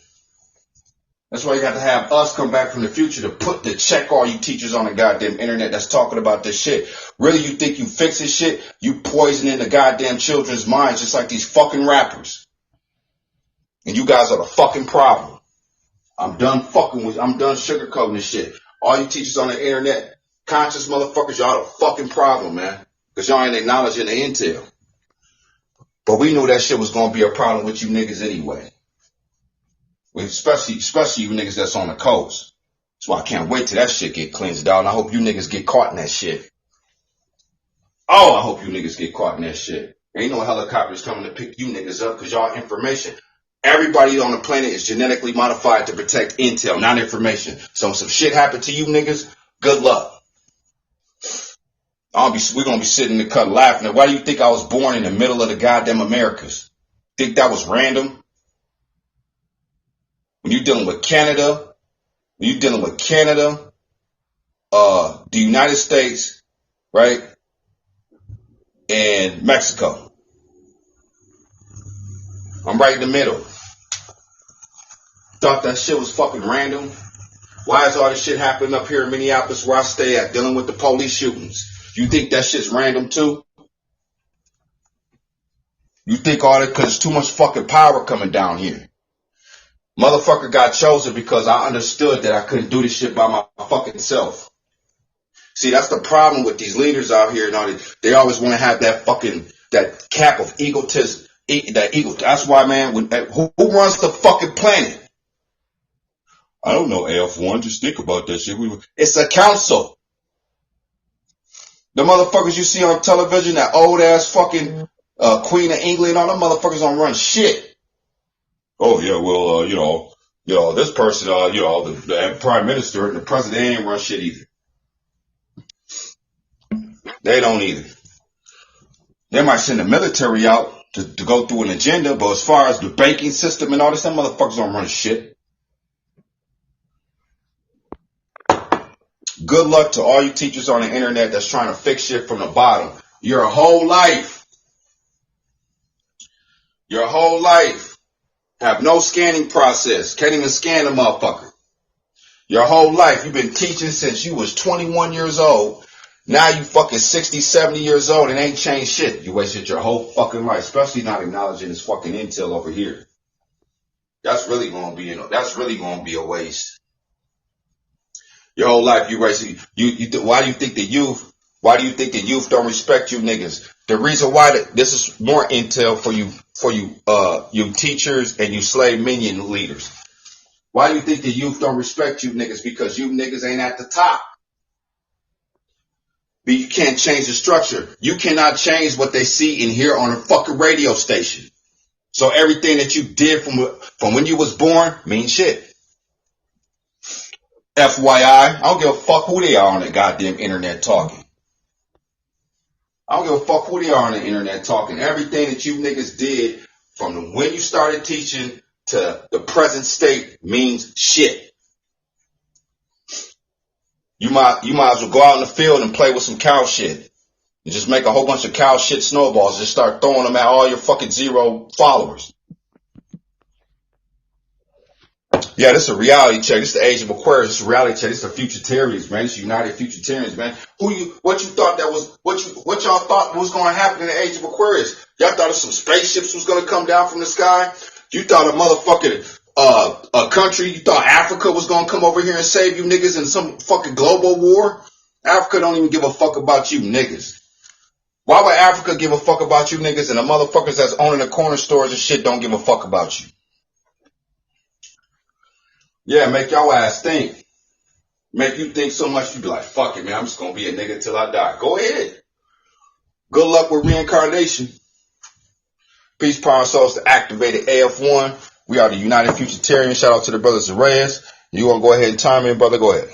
That's why you got to have us come back from the future to check all you teachers on the goddamn internet that's talking about this shit. Really, you think you fixing shit? You poisoning the goddamn children's minds just like these fucking rappers. And you guys are the fucking problem. I'm done sugarcoating this shit. All you teachers on the internet, conscious motherfuckers, y'all the fucking problem, man. Because y'all ain't acknowledging the intel. But we knew that shit was going to be a problem with you niggas anyway. Especially you niggas that's on the coast. That's why I can't wait till that shit get cleansed out. And I hope you niggas get caught in that shit. Oh, I hope you niggas get caught in that shit. Ain't no helicopters coming to pick you niggas up because y'all information. Everybody on the planet is genetically modified to protect intel, not information. So if some shit happened to you niggas, good luck. We're going to be sitting in the cut laughing. Why do you think I was born in the middle of the goddamn Americas? Think that was random? When you're dealing with Canada, the United States, right, and Mexico. I'm right in the middle. Thought that shit was fucking random? Why is all this shit happening up here in Minneapolis where I stay at, dealing with the police shootings? You think that shit's random too? You think all that because there's too much fucking power coming down here. Motherfucker got chosen because I understood that I couldn't do this shit by my fucking self. See, that's the problem with these leaders out here and all that. They always want to have that cap of egotism. That's why, man, who runs the fucking planet? I don't know, AF1. Just think about that shit. It's a council. The motherfuckers you see on television, that old ass fucking Queen of England, all them motherfuckers don't run shit. Oh yeah, well, this person, the prime minister and the president ain't run shit either. They don't either. They might send the military out to go through an agenda, but as far as the banking system and all this, them motherfuckers don't run shit. Good luck to all you teachers on the internet that's trying to fix shit from the bottom. Your whole life have no scanning process. Can't even scan a motherfucker. Your whole life, you've been teaching since you was 21 years old. Now you fucking 60, 70 years old and ain't changed shit. You wasted your whole fucking life, especially not acknowledging this fucking intel over here. That's really gonna be a waste. Your whole life you wasted. Why do you think the youth don't respect you niggas? The reason why this is more intel for you teachers and you slave minion leaders. Why do you think the youth don't respect you niggas? Because you niggas ain't at the top. But you can't change the structure. You cannot change what they see and hear on a fucking radio station. So everything that you did from when you was born means shit. FYI, I don't give a fuck who they are on the goddamn internet talking. Everything that you niggas did from when you started teaching to the present state means shit. You might as well go out in the field and play with some cow shit. And just make a whole bunch of cow shit snowballs and just start throwing them at all your fucking zero followers. Yeah, this is a reality check. This is the age of Aquarius. This is a reality check. This is the Futurtarians, man. This is United Futurtarians, man. What y'all thought was going to happen in the age of Aquarius? Y'all thought some spaceships was going to come down from the sky? You thought a motherfucking a country, you thought Africa was going to come over here and save you niggas in some fucking global war? Africa don't even give a fuck about you niggas. Why would Africa give a fuck about you niggas and the motherfuckers that's owning the corner stores and shit don't give a fuck about you? Yeah, make your ass think. Make you think so much you be like, fuck it, man, I'm just going to be a nigga till I die. Go ahead. Good luck with reincarnation. Peace, power, and souls to activated AF1. We are the United Futurtarians. Shout out to the brothers of Reyes. You want to go ahead and time in, brother? Go ahead.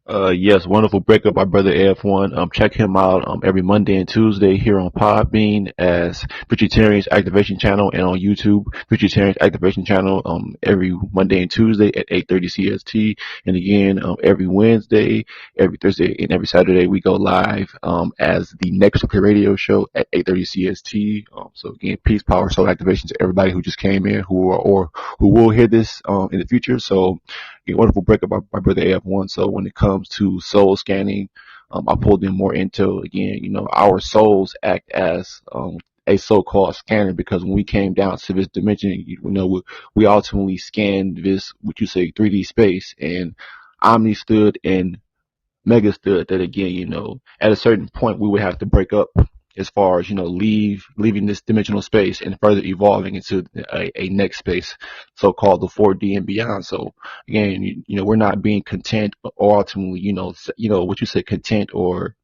Yes, wonderful breakup by Brother F1. Check him out every Monday and Tuesday here on Podbean as Futurtarians Activation Channel and on YouTube, Futurtarians Activation Channel every Monday and Tuesday at 8:30 CST. And again, every Wednesday, every Thursday, and every Saturday we go live as the Next Radio Show at 8:30 CST. So again, peace, power, soul activation to everybody who just came in, who are, or who will hear this in the future. So a wonderful breakup by Brother AF1. So when it comes to soul scanning, I pulled in more into, again, our souls act as a so-called scanner, because when we came down to this dimension, we ultimately scanned this, what you say, 3D space, and Omni stood and Mega stood that, again, at a certain point we would have to break up as far as, leaving this dimensional space and further evolving into a next space, so called the 4D and beyond. So again, we're not being content, or ultimately, what you say, content, or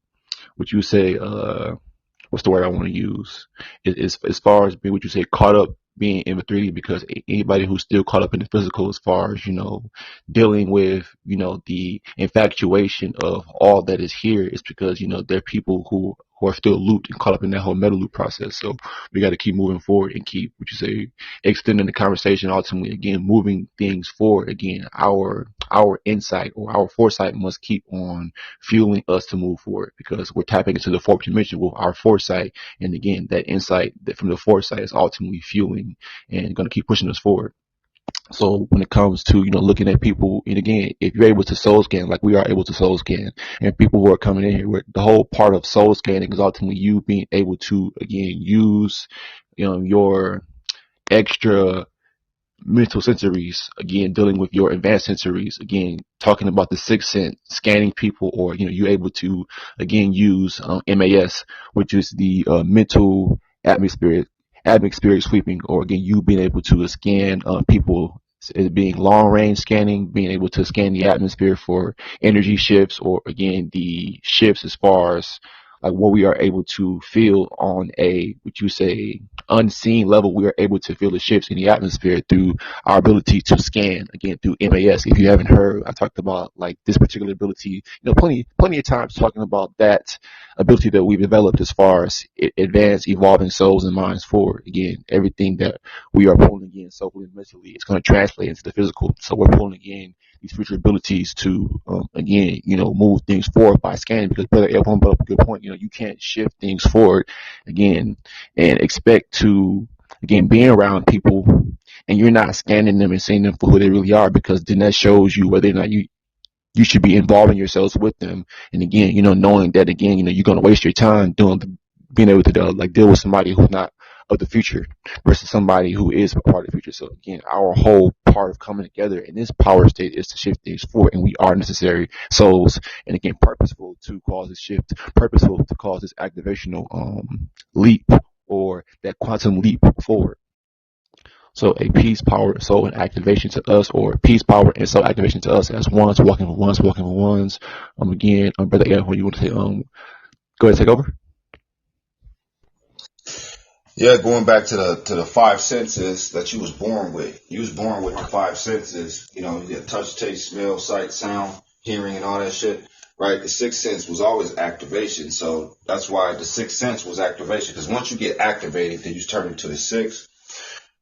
what you say, what's the word I want to use? Is as far as being, what you say, caught up being in the 3D, because anybody who's still caught up in the physical, as far as, dealing with, the infatuation of all that is here, is because, there are people who are still looped and caught up in that whole meta loop process. So we got to keep moving forward and keep, what you say, extending the conversation, ultimately, again, moving things forward. Again, our insight or our foresight must keep on fueling us to move forward, because we're tapping into the fourth dimension with our foresight. And again, that insight that from the foresight is ultimately fueling and going to keep pushing us forward. So when it comes to, looking at people, and again, if you're able to soul scan, like we are able to soul scan, and people who are coming in here, the whole part of soul scanning is ultimately you being able to, again, use, your extra mental sensories, again, dealing with your advanced sensories, again, talking about the sixth sense, scanning people, or, you're able to, again, use MAS, which is the mental atmospheric sweeping, or again, you being able to scan people, it being long range scanning, being able to scan the atmosphere for energy shifts, or again, the shifts as far as like what we are able to feel on a, what you say, unseen level. We are able to feel the shifts in the atmosphere through our ability to scan, again, through MAS. If you haven't heard, I talked about like this particular ability, plenty of times, talking about that ability that we've developed as far as advanced, evolving souls and minds forward. Again, everything that we are pulling in soulfully and mentally is going to translate into the physical. So we're pulling in these future abilities to, again, move things forward by scanning, because Brother F1 brought up a good point. You can't shift things forward, again, and expect to, again, being around people and you're not scanning them and seeing them for who they really are, because then that shows you whether or not you should be involving yourselves with them. And again, knowing that, again, you're going to waste your time being able to like deal with somebody who's not of the future versus somebody who is a part of the future. So again, our whole part of coming together in this power state is to shift things forward, and we are necessary souls. And again, purposeful to cause this shift, purposeful to cause this activational leap, or that quantum leap forward. So a peace, power, soul, and activation to us, or peace, power, and soul activation to us as ones, walking for ones, walking for ones. Again, Brother Ed, what you want to say? Go ahead, take over. Yeah, going back to the five senses that you was born with. You was born with the five senses. You get touch, taste, smell, sight, sound, hearing, and all that shit. Right? The sixth sense was always activation. So that's why the sixth sense was activation. Because once you get activated, then you turn into the sixth.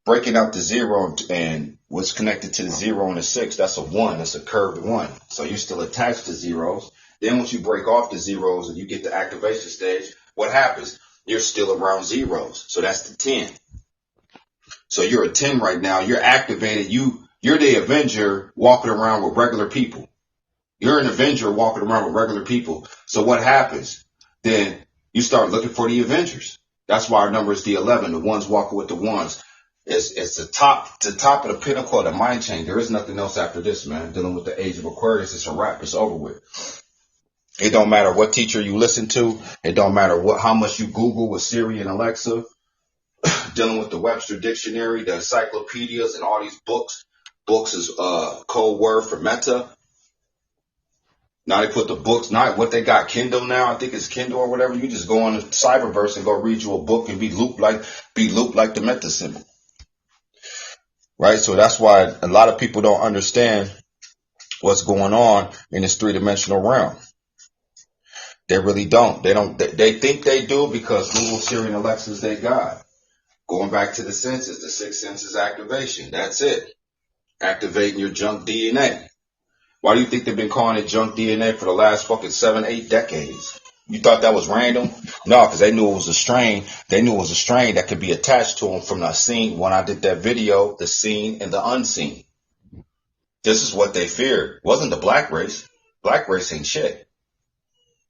Breaking out the zero and what's connected to the zero and the six, that's a one. That's a curved one. So you're still attached to zeros. Then once you break off the zeros and you get the activation stage, what happens? You're still around zeros. So that's the 10. So you're a 10 right now. You're activated. You're the Avenger walking around with regular people. You're an Avenger walking around with regular people. So what happens? Then you start looking for the Avengers. That's why our number is the 11. The ones walking with the ones. It's the top of the pinnacle of the mind chain. There is nothing else after this, man. Dealing with the age of Aquarius, it's a wrap. It's over with. It don't matter what teacher you listen to. It don't matter how much you Google with Siri and Alexa. Dealing with the Webster Dictionary, the encyclopedias, and all these books. Books is code word for meta. Now they put the books, not what they got, Kindle now. I think it's Kindle or whatever. You just go on the cyberverse and go read you a book and be looped like the meta symbol. Right? So that's why a lot of people don't understand what's going on in this three-dimensional realm. They really don't. They think they do because Google, Siri, and Alexa is their God. Going back to the senses, the six senses activation. That's it. Activating your junk DNA. Why do you think they've been calling it junk DNA for the last fucking 7-8 decades? You thought that was random? No, because they knew it was a strain. They knew it was a strain that could be attached to them from the scene when I did that video, the seen and the unseen. This is what they feared. It wasn't the black race. Black race ain't shit.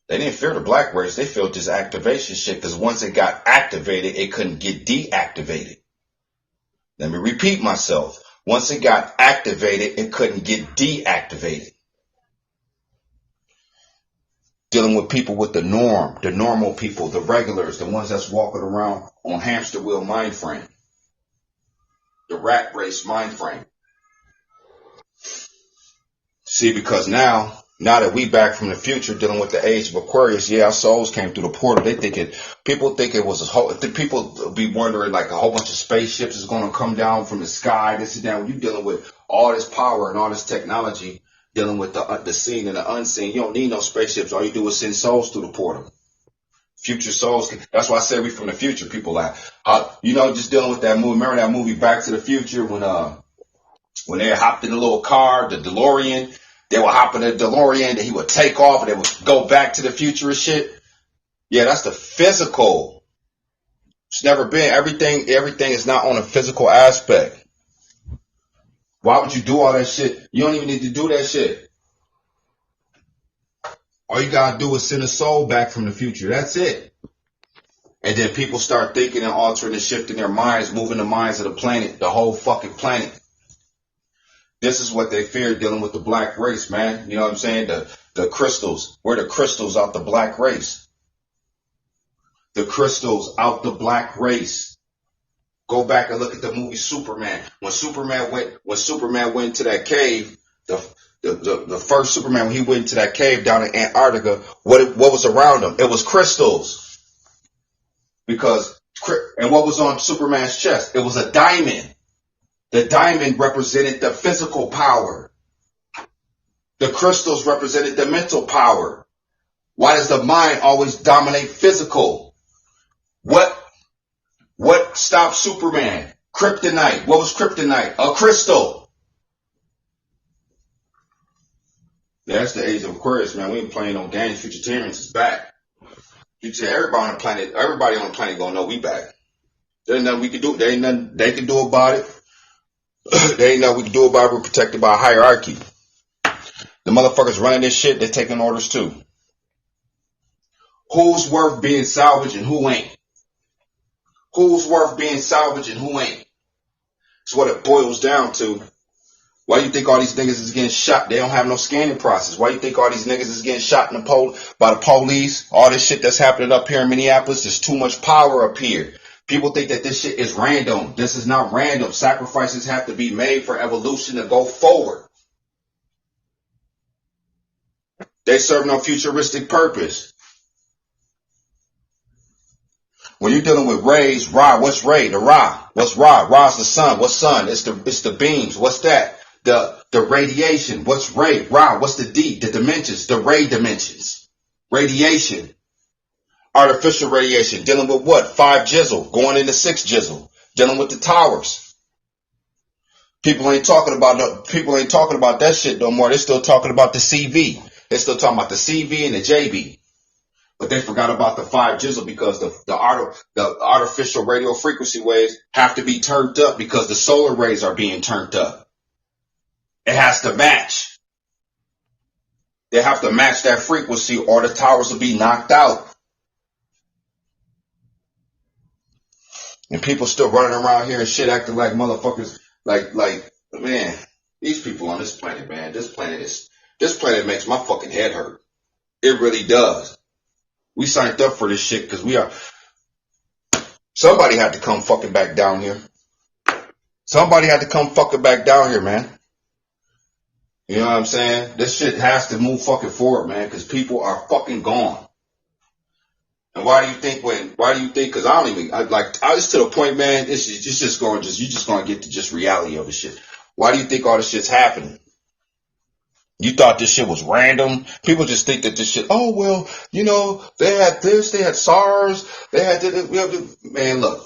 They didn't fear the black race. They feared this activation shit because once it got activated, it couldn't get deactivated. Let me repeat myself. Once it got activated, it couldn't get deactivated. Dealing with people with the norm, the normal people, the regulars, the ones that's walking around on hamster wheel mind frame. The rat race mind frame. See, because now that we back from the future dealing with the age of Aquarius, yeah, our souls came through the portal. People think it was a whole, people be wondering like a whole bunch of spaceships is going to come down from the sky. This is down. When you're dealing with all this power and all this technology, dealing with the seen and the unseen, you don't need no spaceships. All you do is send souls through the portal. Future souls. That's why I say we from the future. People like, just dealing with that movie. Remember that movie Back to the Future when they hopped in the little car, the DeLorean. They would hop in the DeLorean, and he would take off, and they would go back to the future and shit. Yeah, that's the physical. It's never been. Everything is not on a physical aspect. Why would you do all that shit? You don't even need to do that shit. All you gotta do is send a soul back from the future. That's it. And then people start thinking and altering and shifting their minds, moving the minds of the planet, the whole fucking planet. This is what they fear dealing with the black race, man. You know what I'm saying? The crystals. We're the crystals out the black race. The crystals out the black race. Go back and look at the movie Superman. When Superman went to that cave, the first Superman, when he went into that cave down in Antarctica, what was around him? It was crystals. And what was on Superman's chest? It was a diamond. The diamond represented the physical power. The crystals represented the mental power. Why does the mind always dominate physical? What stopped Superman? Kryptonite. What was kryptonite? A crystal. Yeah, that's the age of Aquarius, man. We ain't playing no games. Futurtarians is back. Everybody on the planet gonna know we back. There ain't nothing we can do. There ain't nothing they can do about it. There ain't nothing we can do about it. We're protected by a hierarchy. The motherfuckers running this shit, they're taking orders too. Who's worth being salvaged and who ain't? Who's worth being salvaged and who ain't? That's what it boils down to. Why do you think all these niggas is getting shot? They don't have no scanning process. Why do you think all these niggas is getting shot by the police? All this shit that's happening up here in Minneapolis, there's too much power up here. People think that this shit is random. This is not random. Sacrifices have to be made for evolution to go forward. They serve no futuristic purpose. When you're dealing with rays, Ra, what's Ray? The Ra. What's Ra? Ra's the sun. What's sun? It's the beams. What's that? The radiation. What's Ray? Ra. What's the D? The dimensions. The ray dimensions. Radiation. Artificial radiation. Dealing with what? 5 jizzle. Going into 6 jizzle. Dealing with the towers. People ain't talking about that shit no more. They're still talking about the CV. They're still talking about the CV and the JB. But they forgot about the 5 jizzle because the artificial radio frequency waves have to be turned up because the solar rays are being turned up. It has to match. They have to match that frequency or the towers will be knocked out. And people still running around here and shit acting like motherfuckers. Like, man, these people on this planet, man, this planet makes my fucking head hurt. It really does. We signed up for this shit because somebody had to come fucking back down here. Somebody had to come fucking back down here, man. You know what I'm saying? This shit has to move fucking forward, man, because people are fucking gone. And why do you think, cause I just to the point, man, you're just going to get to just reality of the shit. Why do you think all this shit's happening? You thought this shit was random. People just think that this shit, oh, well, they had this, they had SARS, they had this. Man, look,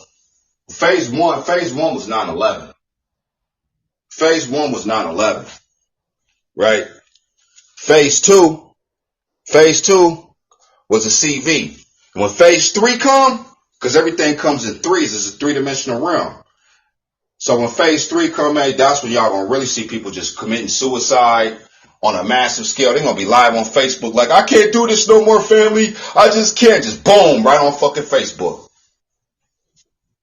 phase one was 9/11. Phase one was 9/11, right? Phase two was a CV. And when phase three come, because everything comes in threes, it's a three-dimensional realm. So when phase three come, man, that's when y'all gonna really see people just committing suicide on a massive scale. They're gonna be live on Facebook like, I can't do this no more, family. I just can't. Just boom, right on fucking Facebook.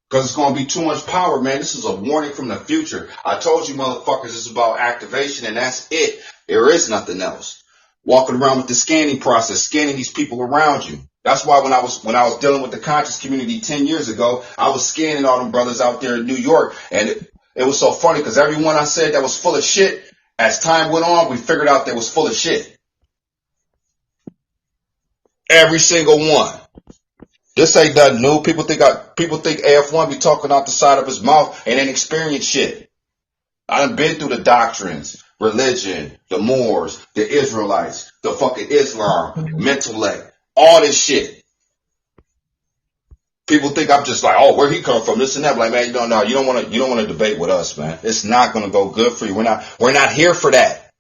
Because it's going to be too much power, man. This is a warning from the future. I told you motherfuckers it's about activation, and that's it. There is nothing else. Walking around with the scanning process, scanning these people around you. That's why when I was dealing with the conscious community 10 years ago, I was scanning all them brothers out there in New York. And it was so funny because everyone I said that was full of shit, as time went on, we figured out they was full of shit. Every single one. This ain't nothing new. People think AF1 be talking out the side of his mouth and ain't experienced shit. I done been through the doctrines, religion, the Moors, the Israelites, the fucking Islam, mental all this shit. People think I'm just like, oh, where he come from, this and that. Like, man, you don't want to debate with us, man. It's not gonna go good for you. We're not here for that.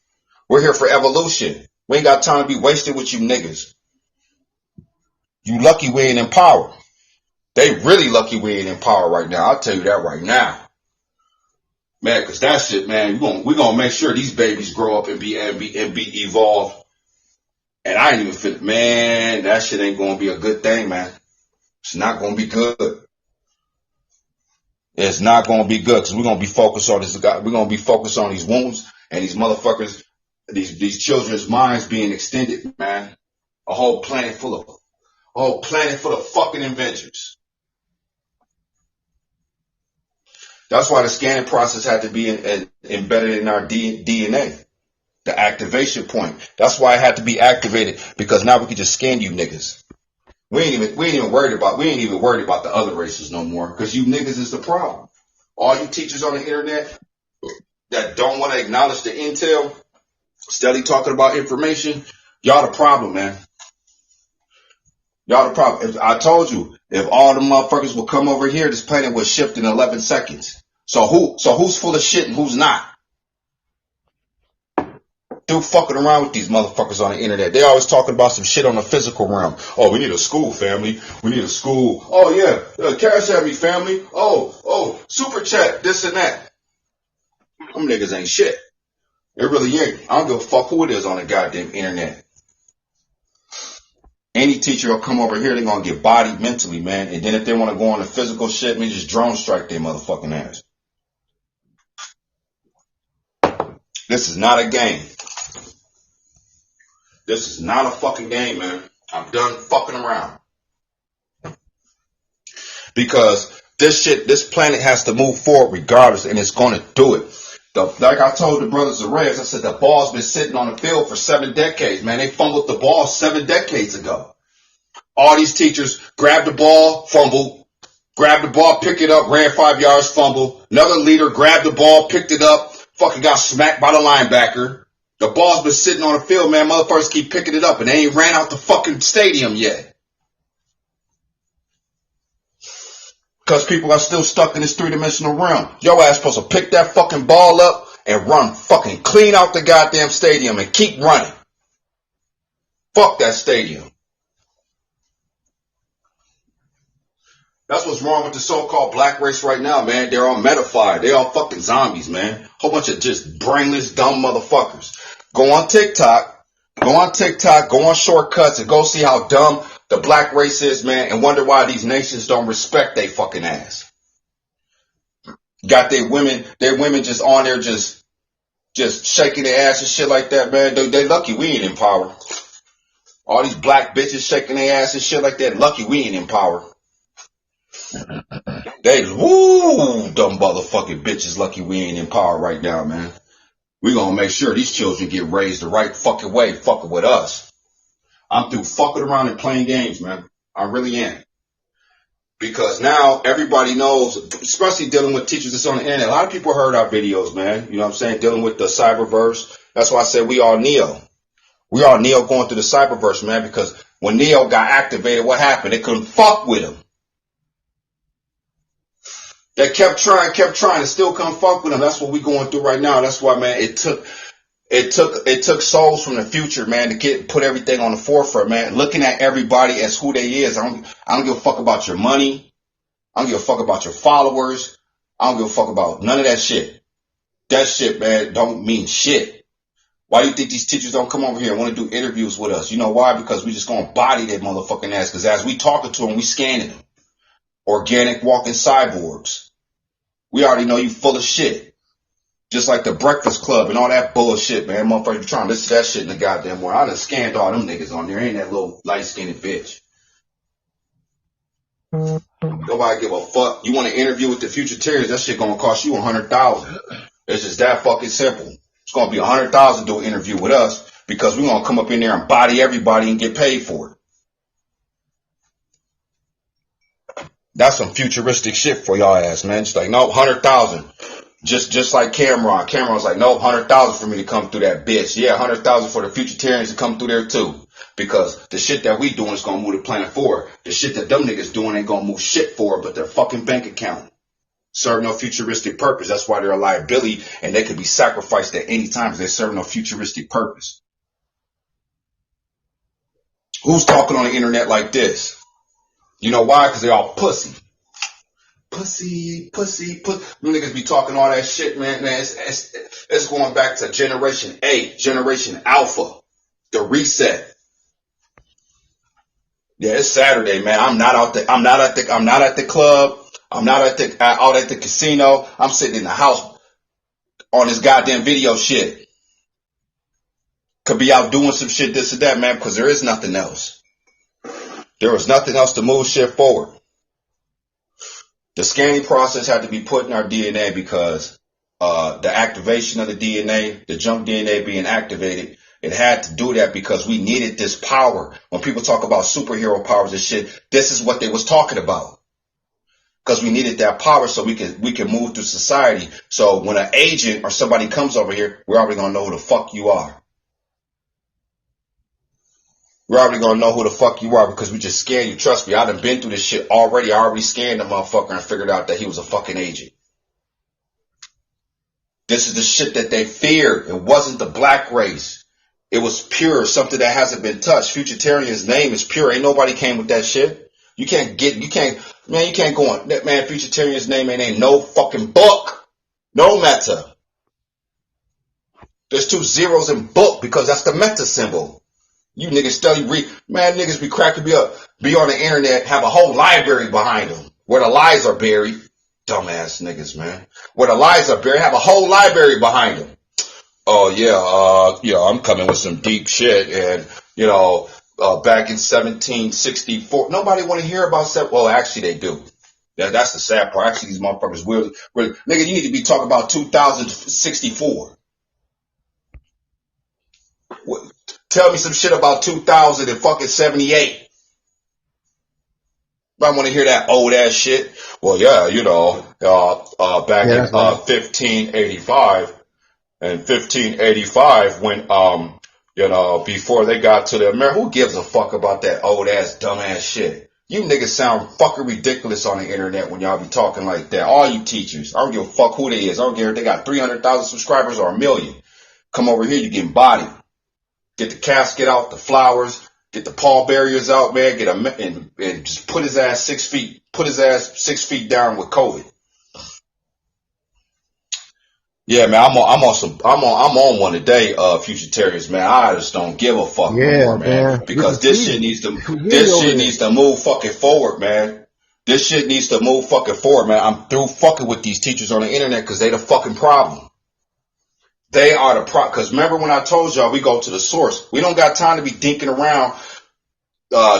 We're here for evolution. We ain't got time to be wasted with you niggas. You lucky we ain't in power. They really lucky we ain't in power right now. I'll tell you that right now. Man, cause that shit, man, we gonna make sure these babies grow up and be evolved. And I ain't even fit, man, that shit ain't gonna be a good thing, man. It's not gonna be good. It's not gonna be good, cause we're gonna be focused on this. We're gonna be focused on these wounds and these motherfuckers, these children's minds being extended, man. A whole planet full of fucking inventors. That's why the scanning process had to be embedded in our DNA. The activation point. That's why it had to be activated, because now we can just scan you niggas. We ain't even worried about the other races no more, because you niggas is the problem. All you teachers on the internet that don't want to acknowledge the intel, steady talking about information, y'all the problem, man. Y'all the problem. I told you, if all the motherfuckers would come over here, this planet would shift in 11 seconds. So who's full of shit and who's not? Dude fucking around with these motherfuckers on the internet. They always talking about some shit on the physical realm. Oh, we need a school, family. We need a school. Oh, yeah. Cash at me, family. Oh, super chat, this and that. Them niggas ain't shit. It really ain't. I don't give a fuck who it is on the goddamn internet. Any teacher will come over here, they're going to get bodied mentally, man. And then if they want to go on the physical shit, man, just drone strike their motherfucking ass. This is not a game. This is not a fucking game, man. I'm done fucking around. Because this planet has to move forward regardless, and it's going to do it. Like I told the brothers of Reyes, I said the ball's been sitting on the field for 7 decades, man. They fumbled the ball 7 decades ago. All these teachers grabbed the ball, fumbled, grabbed the ball, picked it up, ran 5 yards, fumbled. Another leader grabbed the ball, picked it up, fucking got smacked by the linebacker. The ball's been sitting on the field, man. Motherfuckers keep picking it up, and they ain't ran out the fucking stadium yet. Because people are still stuck in this 3-dimensional realm. Your ass supposed to pick that fucking ball up and run fucking clean out the goddamn stadium and keep running. Fuck that stadium. That's what's wrong with the so-called black race right now, man. They're all metafied. They're all fucking zombies, man. Whole bunch of just brainless, dumb motherfuckers. Go on TikTok, go on shortcuts, and go see how dumb the black race is, man, and wonder why these nations don't respect they fucking ass. Got their women just on there just shaking their ass and shit like that, man. They lucky we ain't in power. All these black bitches shaking their ass and shit like that, lucky we ain't in power. They dumb motherfucking bitches, lucky we ain't in power right now, man. We gonna make sure these children get raised the right fucking way, fucking with us. I'm through fucking around and playing games, man. I really am. Because now everybody knows, especially dealing with teachers that's on the internet. A lot of people heard our videos, man. You know what I'm saying? Dealing with the cyberverse. That's why I said we are Neo. We are Neo going through the cyberverse, man, because when Neo got activated, what happened? They couldn't fuck with him. They kept trying, and still couldn't fuck with him. That's what we going through right now. That's why, man, it took souls from the future, man, to put everything on the forefront, man. Looking at everybody as who they is. I don't give a fuck about your money. I don't give a fuck about your followers. I don't give a fuck about none of that shit. That shit, man, don't mean shit. Why do you think these teachers don't come over here and want to do interviews with us? You know why? Because we just gonna body that motherfucking ass. Because as we talking to them, we scanning them. Organic walking cyborgs. We already know you full of shit. Just like the Breakfast Club and all that bullshit, man. Motherfuckers be trying to listen to that shit in the goddamn morning. I done scanned all them niggas on there. Ain't that little light-skinned bitch. Nobody give a fuck. You want to interview with the Futurtarians, that shit gonna cost you $100,000. It's just that fucking simple. It's gonna be $100,000 to do an interview with us because we're gonna come up in there and body everybody and get paid for it. That's some futuristic shit for y'all ass, man. Just like, no, 100,000. Just like Cameron. Cameron's like, no, 100,000 for me to come through that bitch. Yeah, 100,000 for the Futurtarians to come through there too. Because the shit that we doing is gonna move the planet forward. The shit that them niggas doing ain't gonna move shit forward but their fucking bank account. Serve no futuristic purpose. That's why they're a liability and they could be sacrificed at any time because they serve no futuristic purpose. Who's talking on the internet like this? You know why? Because they all pussy. Pussy. Them niggas be talking all that shit, man. It's going back to Generation 8, Generation Alpha, the reset. Yeah, it's Saturday, man. I'm not at the club. I'm not out at the casino. I'm sitting in the house on this goddamn video shit. Could be out doing some shit, this or that, man, because there is nothing else. There was nothing else to move shit forward. The scanning process had to be put in our DNA because the activation of the DNA, the junk DNA being activated, it had to do that because we needed this power. When people talk about superhero powers and shit, this is what they was talking about. Because we needed that power so we can move through society. So when an agent or somebody comes over here, we're already gonna know who the fuck you are. We're already gonna know who the fuck you are because we just scanned you. Trust me, I done been through this shit already. I already scanned the motherfucker and figured out that he was a fucking agent. This is the shit that they feared. It wasn't the black race. It was pure, something that hasn't been touched. Futurtarian's name is pure. Ain't nobody came with that shit. You can't go on. That man, Futurtarian's name ain't no fucking book. No meta. There's 2 zeros in book because that's the meta symbol. You niggas study, man, niggas be cracking me up. Be on the internet, have a whole library behind them where the lies are buried. Dumbass niggas, man. Where the lies are buried, have a whole library behind them. Oh yeah, I'm coming with some deep shit and, back in 1764, nobody want to hear about well, actually they do. That's the sad part. Actually, these motherfuckers really, nigga, you need to be talking about 2064. Tell me some shit about 2078. I want to hear that old ass shit. Well, yeah, back in 1585. In 1585, when before they got to the America, who gives a fuck about that old ass dumb ass shit? You niggas sound fucking ridiculous on the internet when y'all be talking like that. All you teachers, I don't give a fuck who they is. I don't care if they got 300,000 subscribers or 1 million. Come over here, you getting bodied. Get the casket out, the flowers, get the pallbearers out, man. Get and just put his ass 6 feet. Put his ass 6 feet down with COVID. Yeah, man, I'm on one today, Futurtarians, man. I just don't give a fuck no more, man. Because this shit needs to move fucking forward, man. This shit needs to move fucking forward, man. I'm through fucking with these teachers on the internet because they the fucking problem. They are the problem. Because remember when I told y'all we go to the source. We don't got time to be dinking around.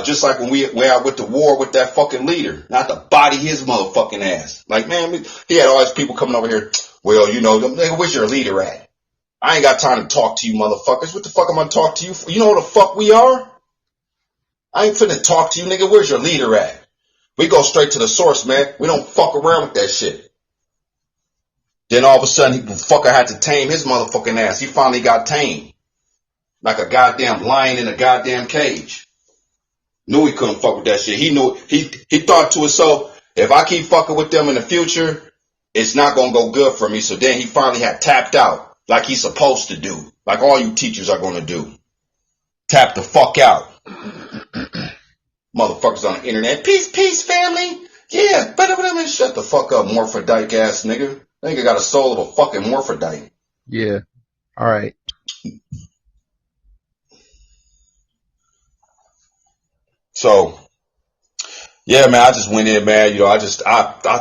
Just like when we went to war with that fucking leader, not to body his motherfucking ass. Like, man, he had all these people coming over here. Well, where's your leader at? I ain't got time to talk to you motherfuckers. What the fuck am I talk to you for? You know who the fuck we are? I ain't finna talk to you, nigga. Where's your leader at? We go straight to the source, man. We don't fuck around with that shit. Then all of a sudden, the fucker had to tame his motherfucking ass. He finally got tamed. Like a goddamn lion in a goddamn cage. Knew he couldn't fuck with that shit. He knew, he thought to himself, if I keep fucking with them in the future, it's not gonna go good for me. So then he finally had tapped out. Like he's supposed to do. Like all you teachers are gonna do. Tap the fuck out. Motherfuckers on the internet. Peace, peace, family. Yeah, but shut the fuck up, morphodite ass nigga. Nigga got a soul of a fucking morphodite. Yeah. All right. So, yeah, man, I just went in, man. You know, I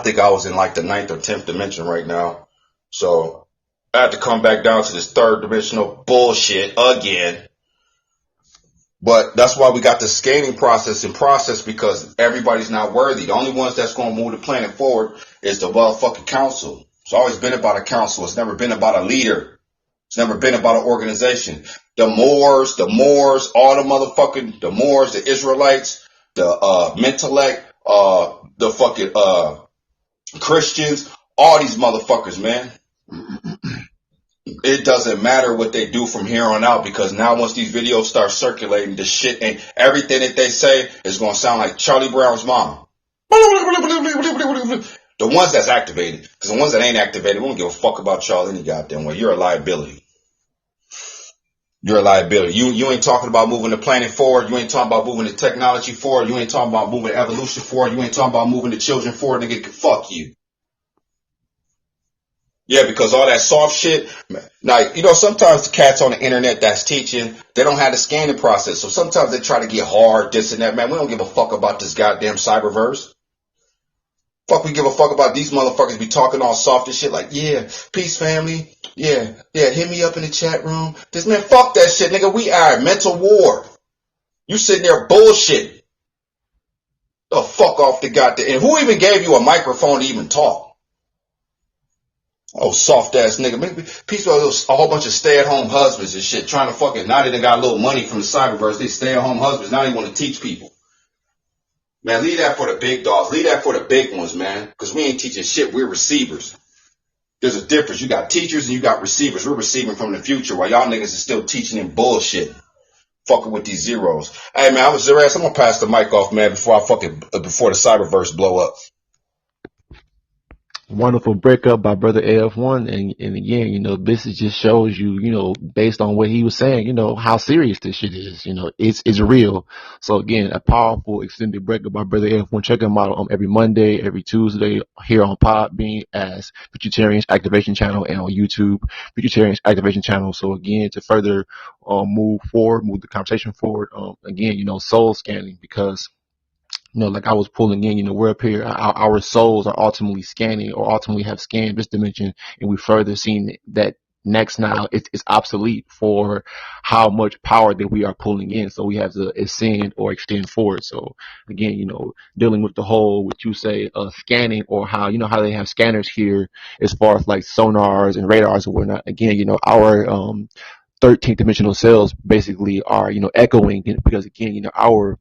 think I was in like the 9th or 10th dimension right now. So, I had to come back down to this 3rd dimensional bullshit again. But that's why we got the scanning process in process, because everybody's not worthy. The only ones that's going to move the planet forward is the motherfucking council. It's always been about a council. It's never been about a leader. It's never been about an organization. The Moors, all the motherfucking, the Moors, the Israelites, the Mentellect, the fucking Christians, all these motherfuckers, man. It doesn't matter what they do from here on out, because now once these videos start circulating, the shit and everything that they say is going to sound like Charlie Brown's mom. The ones that's activated, because the ones that ain't activated, we don't give a fuck about y'all any goddamn way. You're a liability. You're a liability. You ain't talking about moving the planet forward. You ain't talking about moving the technology forward. You ain't talking about moving evolution forward. You ain't talking about moving the children forward. Nigga, fuck you. Yeah, because all that soft shit, like, you know, sometimes the cats on the internet that's teaching, they don't have the scanning process. So sometimes they try to get hard, this and that. Man, we don't give a fuck about this goddamn cyberverse. Fuck, we give a fuck about these motherfuckers be talking all soft and shit like, yeah, peace family. Yeah, hit me up in the chat room. This man, fuck that shit, nigga. We are mental war. You sitting there bullshit. The fuck off the goddamn, and who even gave you a microphone to even talk? Oh, soft ass nigga. People, a whole bunch of stay at home husbands and shit trying to fucking, now they done got a little money from the cyberverse. They stay at home husbands. Now they want to teach people. Man, leave that for the big dogs. Leave that for the big ones, man. Because we ain't teaching shit. We're receivers. There's a difference. You got teachers and you got receivers. We're receiving from the future while y'all niggas is still teaching in bullshit. Fucking with these zeros. Hey, man, I'm going to pass the mic off, man, before the cyberverse blow up. Wonderful breakup by Brother AF1. And again, you know, this is just shows you, you know, based on what he was saying, you know, how serious this shit is. You know, it's real. So again, a powerful extended breakup by Brother AF1. Check him out every Monday, every Tuesday here on Podbean as Futurtarians Activation Channel, and on YouTube, Futurtarians Activation Channel. So again, to further move the conversation forward, again, you know, soul scanning, because you know, like I was pulling in, you know, we're up here, our souls are ultimately scanning, or ultimately have scanned this dimension, and we further seen that next now it's obsolete for how much power that we are pulling in. So we have to ascend or extend forward. So again, you know, dealing with the whole, what you say, scanning, or how, you know, how they have scanners here as far as like sonars and radars and whatnot. Again, you know, our 13th dimensional cells basically are, you know, echoing, because again, you know, our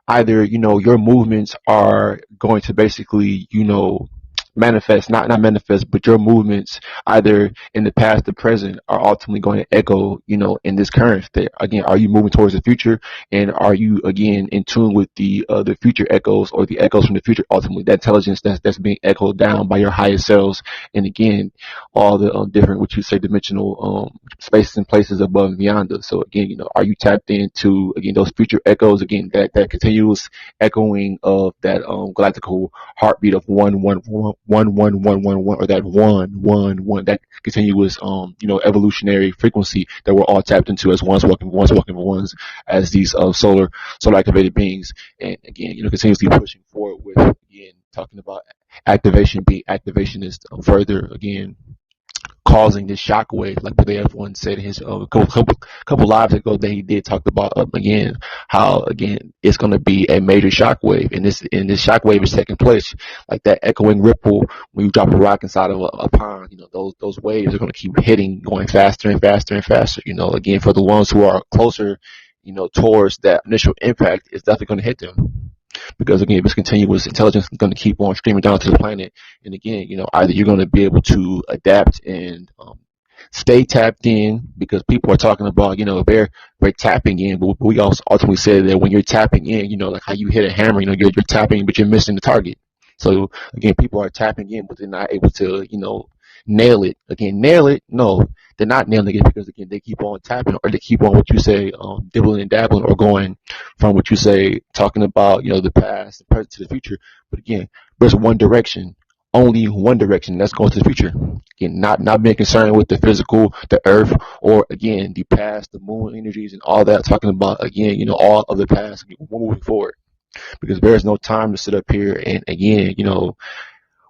either, you know, your movements are going to basically, you know, manifest, not manifest, but your movements either in the past, the present, are ultimately going to echo, you know, in this current state. Again, are you moving towards the future, and are you again in tune with the future echoes, or the echoes from the future, ultimately that intelligence that's being echoed down by your higher selves, and again, all the different, what you say, dimensional spaces and places above and beyond us. So again, you know, are you tapped into, again, those future echoes, again, that continuous echoing of that galactical heartbeat of 11111, or that 111, that continuous you know, evolutionary frequency that we're all tapped into as ones as these solar activated beings. And again, you know, continuously pushing forward with, again, talking about activation, being activationist, further again causing this shockwave, like Brother F1 said in his couple lives ago that he did, talked about again how, again, it's going to be a major shockwave, and this shockwave is taking place like that echoing ripple when you drop a rock inside of a pond. You know, those waves are going to keep hitting, going faster and faster and faster. You know, again, for the ones who are closer, you know, towards that initial impact, it's definitely going to hit them. Because again, if it's continuous intelligence is going to keep on streaming down to the planet, and again, either you're going to be able to adapt and stay tapped in, because people are talking about, they're tapping in, but we also ultimately said that when you're tapping in, like how you hit a hammer, you're tapping, but you're missing the target. So again, people are tapping in, but they're not able to, nail it. Again, nail it? No, they're not nailing it, because again, they keep on tapping, or they keep on what you say, dibbling and dabbling, or going from what you say, talking about, the past, the present to the future. But again, there's one direction, only one direction. That's going to the future. Again, not being concerned with the physical, the earth, or again the past, the moon energies, and all that. Talking about again, all of the past. We're moving forward, because there's no time to sit up here and again,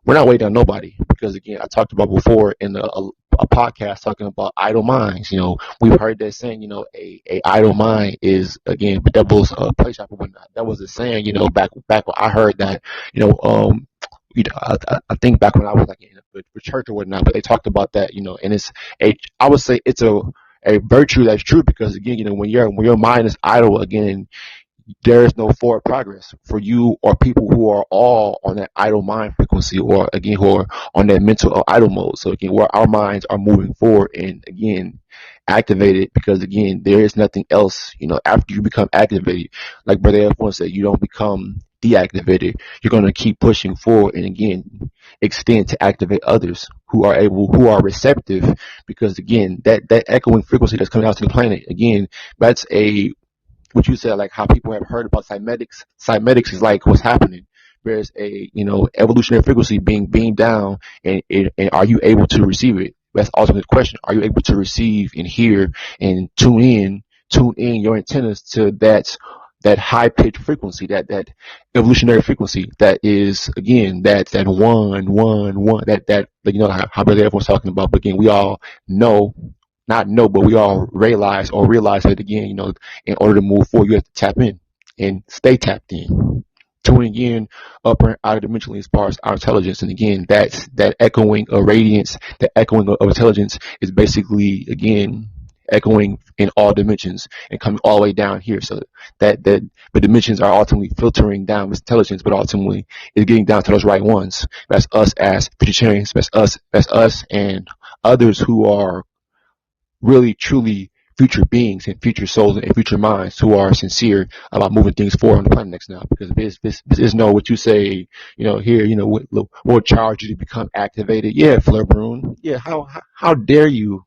we're not waiting on nobody, because again, I talked about before in a podcast talking about idle minds. We've heard that saying, a idle mind is, again, but that was a place shop or whatnot. That was a saying, back when I heard that, I think back when I was like in for church or whatnot, but they talked about that, and I would say it's a virtue that's true, because again, when your mind is idle, again, there is no forward progress for you or people who are all on that idle mind frequency, or again, who are on that mental idle mode. So again, where our minds are moving forward and again activated, because again, there is nothing else, after you become activated, like Brother F1 said, you don't become deactivated. You're going to keep pushing forward and again extend to activate others who are receptive, because again, that echoing frequency that's coming out to the planet, again, that's a what you said, like how people have heard about cymetics. Cymetics is like what's happening. There's a evolutionary frequency being beamed down, and are you able to receive it? That's also the question. Are you able to receive and hear and tune in your antennas to that high pitched frequency, that evolutionary frequency, that is again that one that how brother everyone's talking about. But again, we all know, not know, but we all realize that again, in order to move forward, you have to tap in and stay tapped in, tuning in upper and outer dimensionally as far as our intelligence. And again, that echoing of radiance, the echoing of intelligence is basically again echoing in all dimensions and coming all the way down here. So that the dimensions are ultimately filtering down this intelligence, but ultimately it's getting down to those right ones. That's us as Futurtarians. That's us and others who are really truly future beings and future souls and future minds who are sincere about moving things forward on the planet next now. Because this is no what you say, here, we'll charge you to become activated. Yeah, Flurbrune. Yeah, how dare you?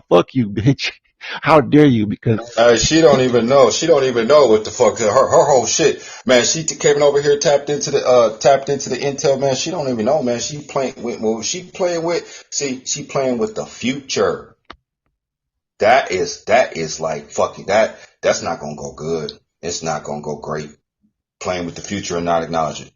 Fuck you, bitch. How dare you? Because She don't even know. She don't even know what the fuck her whole shit, man. She came over here, tapped into the intel, man. She don't even know, man. She playing with what she playing with. See, she playing with the future. That is like fucking that's not gonna go good. It's not gonna go great. Playing with the future and not acknowledge it.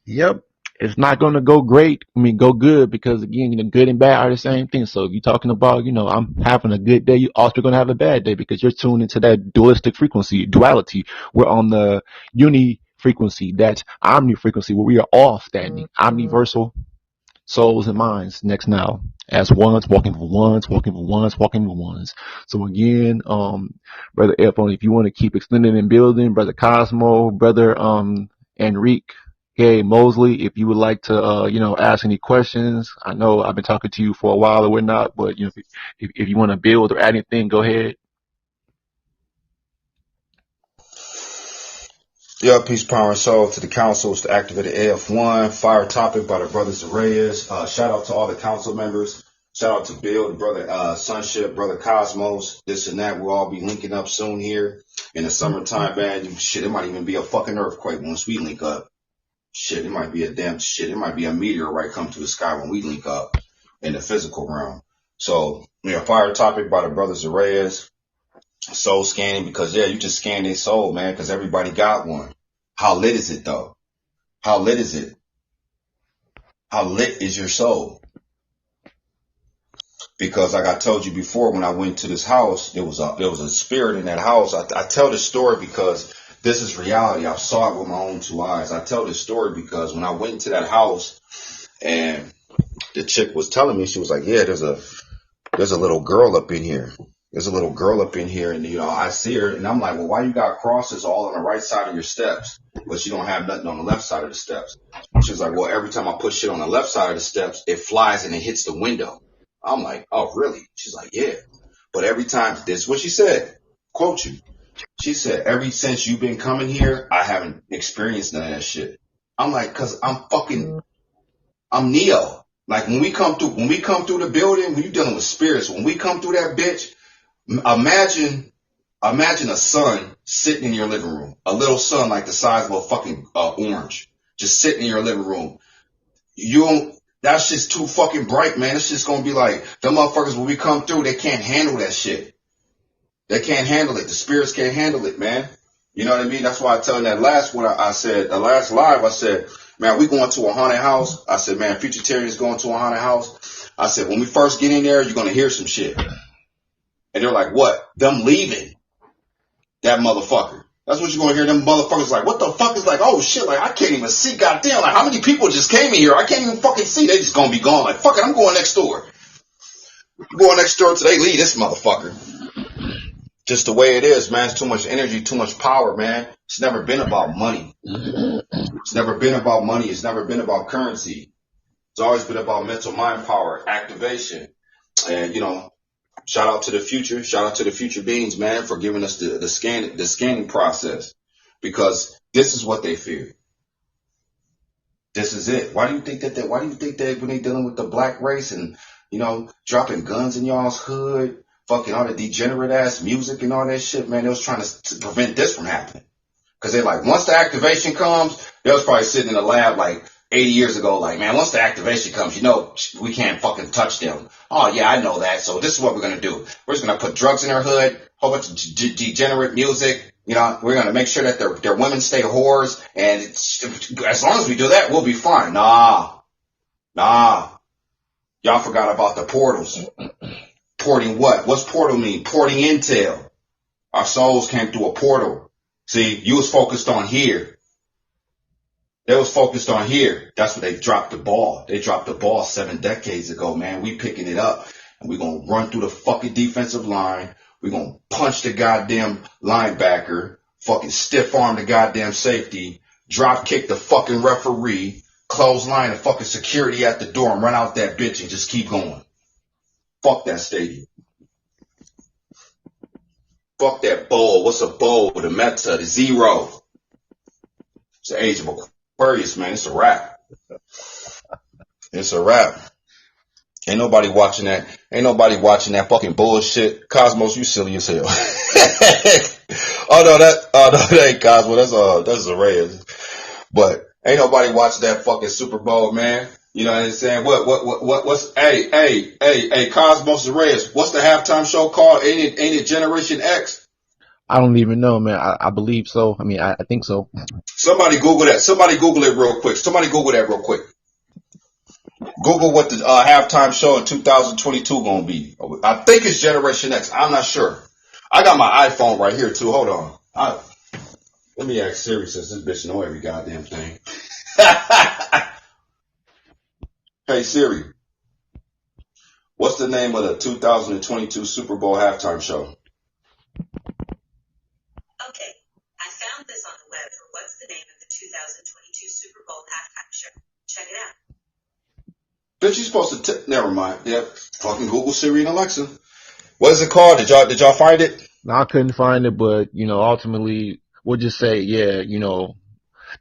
yep, it's not going to go great. I mean, go good, because again, good and bad are the same thing. So if you're talking about, I'm having a good day, you also going to have a bad day, because you're tuned into that dualistic frequency, duality. We're on the uni frequency, that omni frequency, where we are all standing, omniversal souls and minds next now, as ones, walking for ones, walking for ones, walking for ones. So again, brother F, if you want to keep extending and building, brother Cosmo, brother Enrique, hey Mosley, if you would like to ask any questions, I know I've been talking to you for a while or whatnot, but if you want to build or add anything, go ahead. Yeah, peace, power, and soul to the councils, to activate the AF1, fire topic by the brothers Reyes. Shout out to all the council members. Shout out to Bill, the brother Sunship, brother Cosmos, this and that. We'll all be linking up soon here in the summertime, man. Shit, it might even be a fucking earthquake once we link up. Shit, it might be it might be a meteorite come to the sky when we link up in the physical realm. So, fire topic by the brothers Reyes. Soul scanning, because you just scan their soul, man, because everybody got one. How lit is it though? How lit is it? How lit is your soul? Because like I told you before, when I went to this house, there was a spirit in that house. I tell this story because this is reality. I saw it with my own two eyes. I tell this story because when I went into that house and the chick was telling me, she was like, yeah, there's a little girl up in here. There's a little girl up in here, and I see her, and I'm like, well, why you got crosses all on the right side of your steps, but you don't have nothing on the left side of the steps? She was like, well, every time I put shit on the left side of the steps, it flies and it hits the window. I'm like, oh, really? She's like, yeah. But every time, this is what she said. Quote you. She said, ever since you've been coming here, I haven't experienced none of that shit. I'm like, cause I'm Neo. Like when we come through the building, when you're dealing with spirits, when we come through that bitch, imagine a sun sitting in your living room, a little sun like the size of a fucking orange, just sitting in your living room. That's just too fucking bright, man. It's just gonna be like, them motherfuckers, when we come through, they can't handle that shit. They can't handle it. The spirits can't handle it, man. You know what I mean? That's why I tell you that last one, I said, the last live, I said, man, we going to a haunted house. I said, man, Futurtarians going to a haunted house. I said, when we first get in there, you're going to hear some shit. And they're like, what? Them leaving. That motherfucker. That's what you're going to hear. Them motherfuckers like, what the fuck is like, oh shit, like I can't even see. Goddamn, like how many people just came in here? I can't even fucking see. They just going to be gone. Like, fuck it, I'm going next door. I'm going next door till they leave this motherfucker. Just the way it is, man. It's too much energy, too much power, man. It's never been about money. It's never been about money. It's never been about currency. It's always been about mental mind power, activation. And, shout out to the future. Shout out to the future beings, man, for giving us the scanning process. Because this is what they fear. This is it. Why do you think that when they dealing with the black race and, dropping guns in y'all's hood, fucking all the degenerate ass music and all that shit, man, they was trying to prevent this from happening. Cause they're like, once the activation comes, they was probably sitting in the lab like 80 years ago, like, man, once the activation comes, we can't fucking touch them. Oh yeah, I know that. So this is what we're going to do. We're just going to put drugs in their hood, whole bunch of degenerate music. We're going to make sure that their women stay whores. And as long as we do that, we'll be fine. Nah. Y'all forgot about the portals. Porting what? What's portal mean? Porting intel. Our souls came through a portal. See, you was focused on here. They was focused on here. That's what they dropped the ball. They dropped the ball 7 decades ago, man. We picking it up. And we going to run through the fucking defensive line. We going to punch the goddamn linebacker. Fucking stiff arm the goddamn safety. Drop kick the fucking referee. Clothesline the fucking security at the door and run out that bitch and just keep going. Fuck that stadium. Fuck that bowl. What's a bowl? The meta, the zero. It's the age of Aquarius, man. It's a wrap. It's a wrap. Ain't nobody watching that. Ain't nobody watching that fucking bullshit. Cosmos, you silly as hell. Oh no, that ain't Cosmo. That's a Reyes. But ain't nobody watching that fucking Super Bowl, man. You know what I'm saying? What's, hey, Cosmos Reyes, what's the halftime show called? Ain't it Generation X? I don't even know, man. I believe so. I mean, I think so. Somebody Google that. Somebody Google it real quick. Google what the halftime show in 2022 gonna be. I think it's Generation X. I'm not sure. I got my iPhone right here too. Hold on. Let me ask Siri since this bitch know every goddamn thing. Hey Siri, what's the name of the 2022 Super Bowl halftime show? Okay, I found this on the web for what's the name of the 2022 Super Bowl halftime show. Check it out. Bitch, you supposed to never mind. Yep. Fucking Google, Siri, and Alexa. What is it called? Did y'all find it? No, I couldn't find it, but ultimately we'll just say, yeah,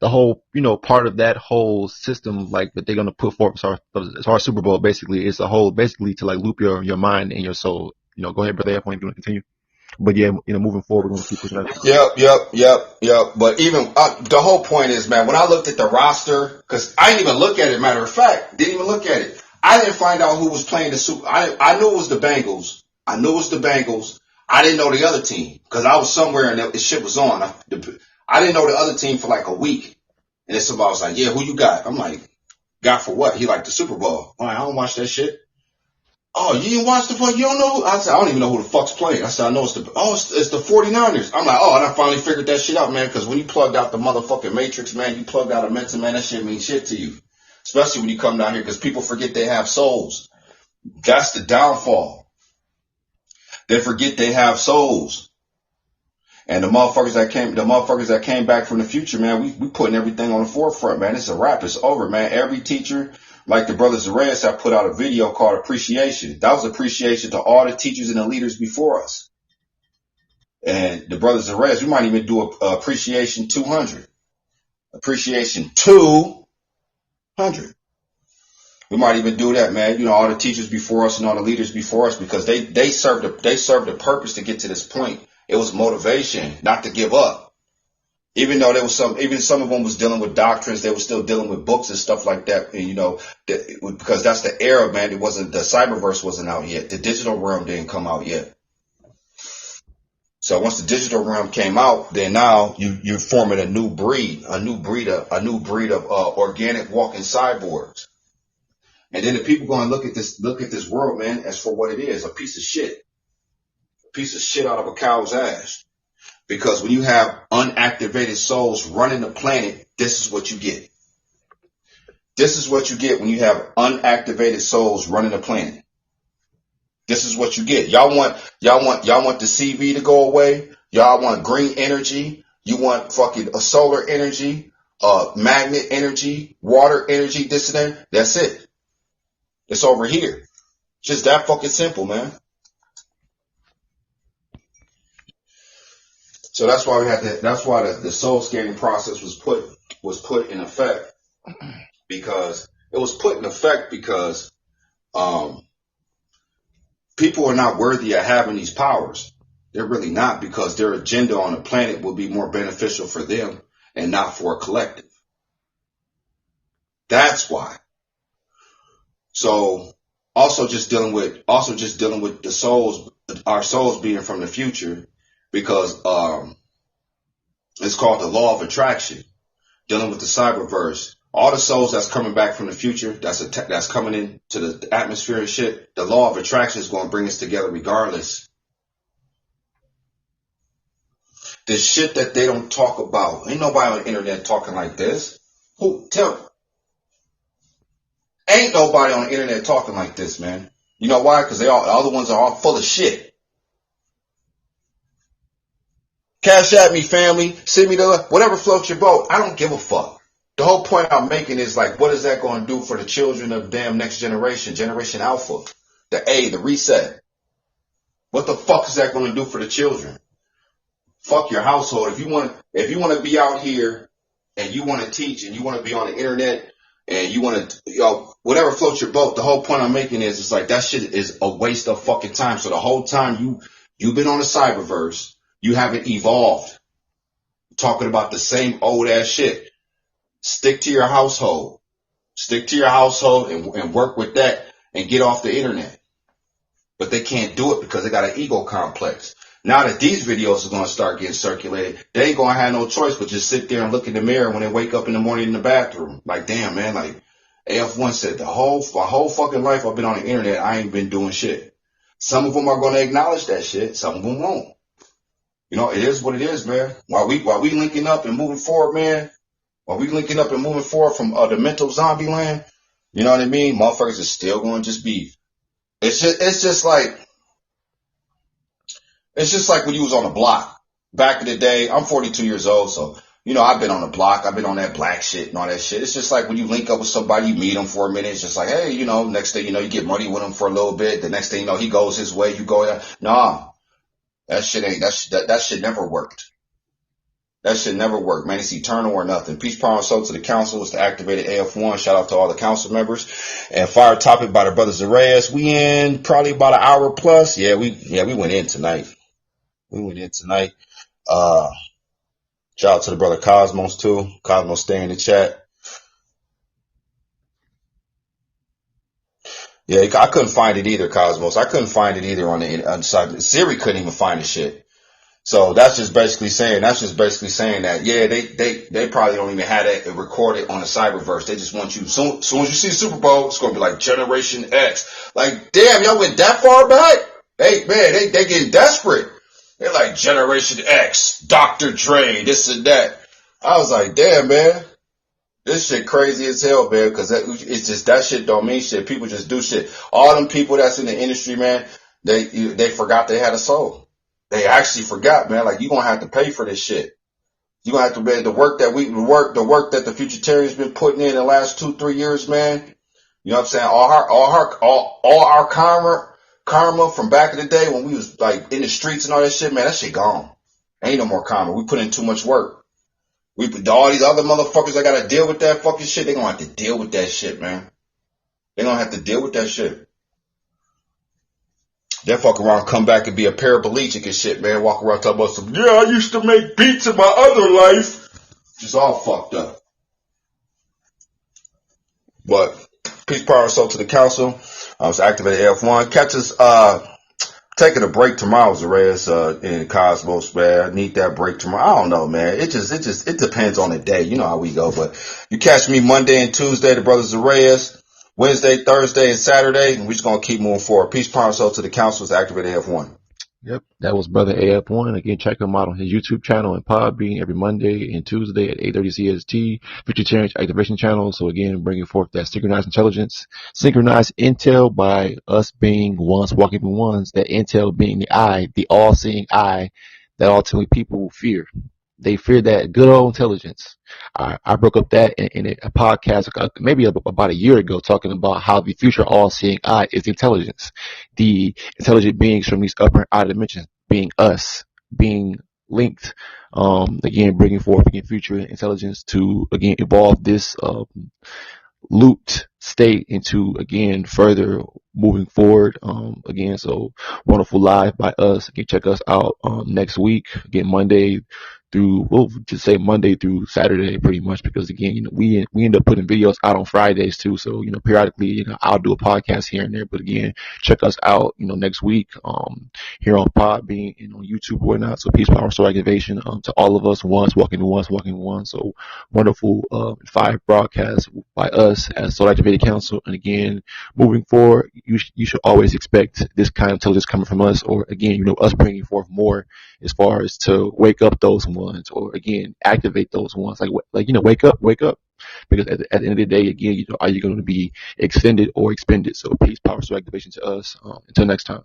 the whole, part of that whole system, like that they're gonna put forth as far as Super Bowl, basically, it's a whole basically to like loop your mind and your soul. Go ahead, brother. If you want to continue. But yeah, moving forward, we're gonna keep pushing that. Yep. But even the whole point is, man, when I looked at the roster, because I didn't even look at it. Matter of fact, didn't even look at it. I didn't find out who was playing the Super. I knew it was the Bengals. I didn't know the other team because I was somewhere and the shit was on. I didn't know the other team for like a week. And then somebody was like, yeah, who you got? I'm like, got for what? He like the Super Bowl. I'm like, I don't watch that shit. Oh, you didn't watch the fuck? You don't know? I said, I don't even know who the fuck's playing. I said, I know it's the 49ers. I'm like, oh, and I finally figured that shit out, man, because when you plugged out the motherfucking Matrix, man, you plugged out a mental, man, that shit means shit to you. Especially when you come down here because people forget they have souls. That's the downfall. They forget they have souls. And the motherfuckers that came back from the future, man, we putting everything on the forefront, man. It's a wrap. It's over, man. Every teacher, like the brothers Reyes, have put out a video called Appreciation. That was appreciation to all the teachers and the leaders before us. And the brothers Reyes, we might even do a appreciation 200. Appreciation 200. We might even do that, man. You know, all the teachers before us and all the leaders before us, because they served a purpose to get to this point. It was motivation, not to give up. Even though there was some of them was dealing with doctrines, they were still dealing with books and stuff like that. And, you know, because that's the era, man. The cyberverse wasn't out yet. The digital realm didn't come out yet. So once the digital realm came out, then now you're forming a new breed of organic walking cyborgs. And then the people going to look at this world, man, as for what it is, a piece of shit out of a cow's ass. Because when you have unactivated souls running the planet, this is what you get. This is what you get when you have unactivated souls running the planet. This is what you get. Y'all want the CV to go away. Y'all want green energy. You want fucking solar energy, magnet energy, water energy, this and that. That's it. It's over here. Just that fucking simple, man. So that's why the soul scanning process was put in effect, because it was put in effect because people are not worthy of having these powers. They're really not, because their agenda on the planet will be more beneficial for them and not for a collective. That's why. So also just dealing with the souls, our souls being from the future, because it's called the law of attraction. Dealing with the cyberverse, all the souls that's coming back from the future, that's coming into the atmosphere and shit. The law of attraction is going to bring us together regardless. The shit that they don't talk about, ain't nobody on the internet talking like this. Ain't nobody on the internet talking like this, man. You know why? Because the other ones are all full of shit. Cash at me, family. Send me whatever floats your boat. I don't give a fuck. The whole point I'm making is, like, what is that going to do for the children of damn next generation, Generation Alpha, the reset? What the fuck is that going to do for the children? Fuck your household. If you want to be out here and you want to teach and you want to be on the internet and you want to, whatever floats your boat. The whole point I'm making is, it's like, that shit is a waste of fucking time. So the whole time you've been on the cyberverse, you haven't evolved. Talking about the same old ass shit. Stick to your household. Stick to your household and work with that and get off the internet. But they can't do it because they got an ego complex. Now that these videos are going to start getting circulated, they ain't going to have no choice but just sit there and look in the mirror when they wake up in the morning in the bathroom. Like, damn, man, like AF1 said, my whole fucking life I've been on the internet, I ain't been doing shit. Some of them are going to acknowledge that shit. Some of them won't. You know, it is what it is, man. While we linking up and moving forward, man, from the mental zombie land, you know what I mean? Motherfuckers are still going to just be, it's just like when you was on the block. Back in the day, I'm 42 years old, so, you know, I've been on the block. I've been on that black shit and all that shit. It's just like when you link up with somebody, you meet them for a minute. It's just like, hey, you know, next thing you know, you get money with him for a little bit. The next thing you know, he goes his way, you go there. Nah. That shit never worked. That shit never worked, man. It's eternal or nothing. Peace, power, and soul to the council. It's the activated AF1. Shout out to all the council members. And fire topic by the brothers Reyes. We in probably about an hour plus. Yeah, we went in tonight. Shout out to the brother Cosmos too. Cosmos, stay in the chat. Yeah, I couldn't find it either, Cosmos. I couldn't find it either on the side. Siri couldn't even find the shit. So that's just basically saying that, yeah, they probably don't even have that recorded on the cyberverse. They just want you, soon as you see the Super Bowl, it's going to be like Generation X. Like, damn, y'all went that far back? Hey, man, they getting desperate. They're like Generation X, Dr. Dre, this and that. I was like, damn, man. This shit crazy as hell, man, because it's just, that shit don't mean shit. People just do shit. All them people that's in the industry, man, They forgot they had a soul. They actually forgot, man. Like, you're gonna have to pay for this shit. You're gonna have to pay the work that the Futurtarians been putting in the last 2-3 years, man. You know what I'm saying? All our karma from back in the day when we was like in the streets and all that shit, man, that shit gone. Ain't no more karma. We put in too much work. We put all these other motherfuckers that gotta deal with that fucking shit. They gonna have to deal with that shit, man. They gonna have to deal with that shit. They fuck around, come back and be a paraplegic and shit, man. Walk around talking about some, yeah, I used to make beats in my other life. Just all fucked up. But peace, power, and soul to the council. I was activated F1. Catch us taking a break tomorrow, Zarez, in Cosmos, man. I need that break tomorrow. I don't know, man. It depends on the day. You know how we go. But you catch me Monday and Tuesday, the brothers Zarez. Wednesday, Thursday, and Saturday, and we're just gonna keep moving forward. Peace, power, and soul to the council. It's activated F1. Yep, that was Brother AF1. Again, check him out on his YouTube channel and Podbean every Monday and Tuesday at 8:30 CST. Futurtarians Activation Channel. So again, bringing forth that synchronized intelligence, synchronized intel by us being once walking in ones. That intel being the eye, the all-seeing eye that ultimately people fear. They fear that good old intelligence. I broke up that in a podcast maybe about a year ago, talking about how the future all-seeing eye is intelligence. The intelligent beings from these upper outer dimensions being us, being linked. Again, bringing forth again future intelligence to again evolve this looped state into again further moving forward. Again, so wonderful live by us. Again, check us out next week. Again, Monday through we'll just say Monday through Saturday pretty much, because again, we end up putting videos out on Fridays too. So, periodically, I'll do a podcast here and there. But again, check us out, next week, here on Podbean and on YouTube or whatnot. So peace, power, soul activation, to all of us once, walking one. So wonderful, 5 broadcasts by us as Soul Activated Council. And again, moving forward, you should always expect this kind of intelligence coming from us, or again, us bringing forth more as far as to wake up those ones, or again, activate those ones. Wake up. Because at the end of the day, again, are you going to be extended or expended? So peace, power, soul activation to us. Until next time.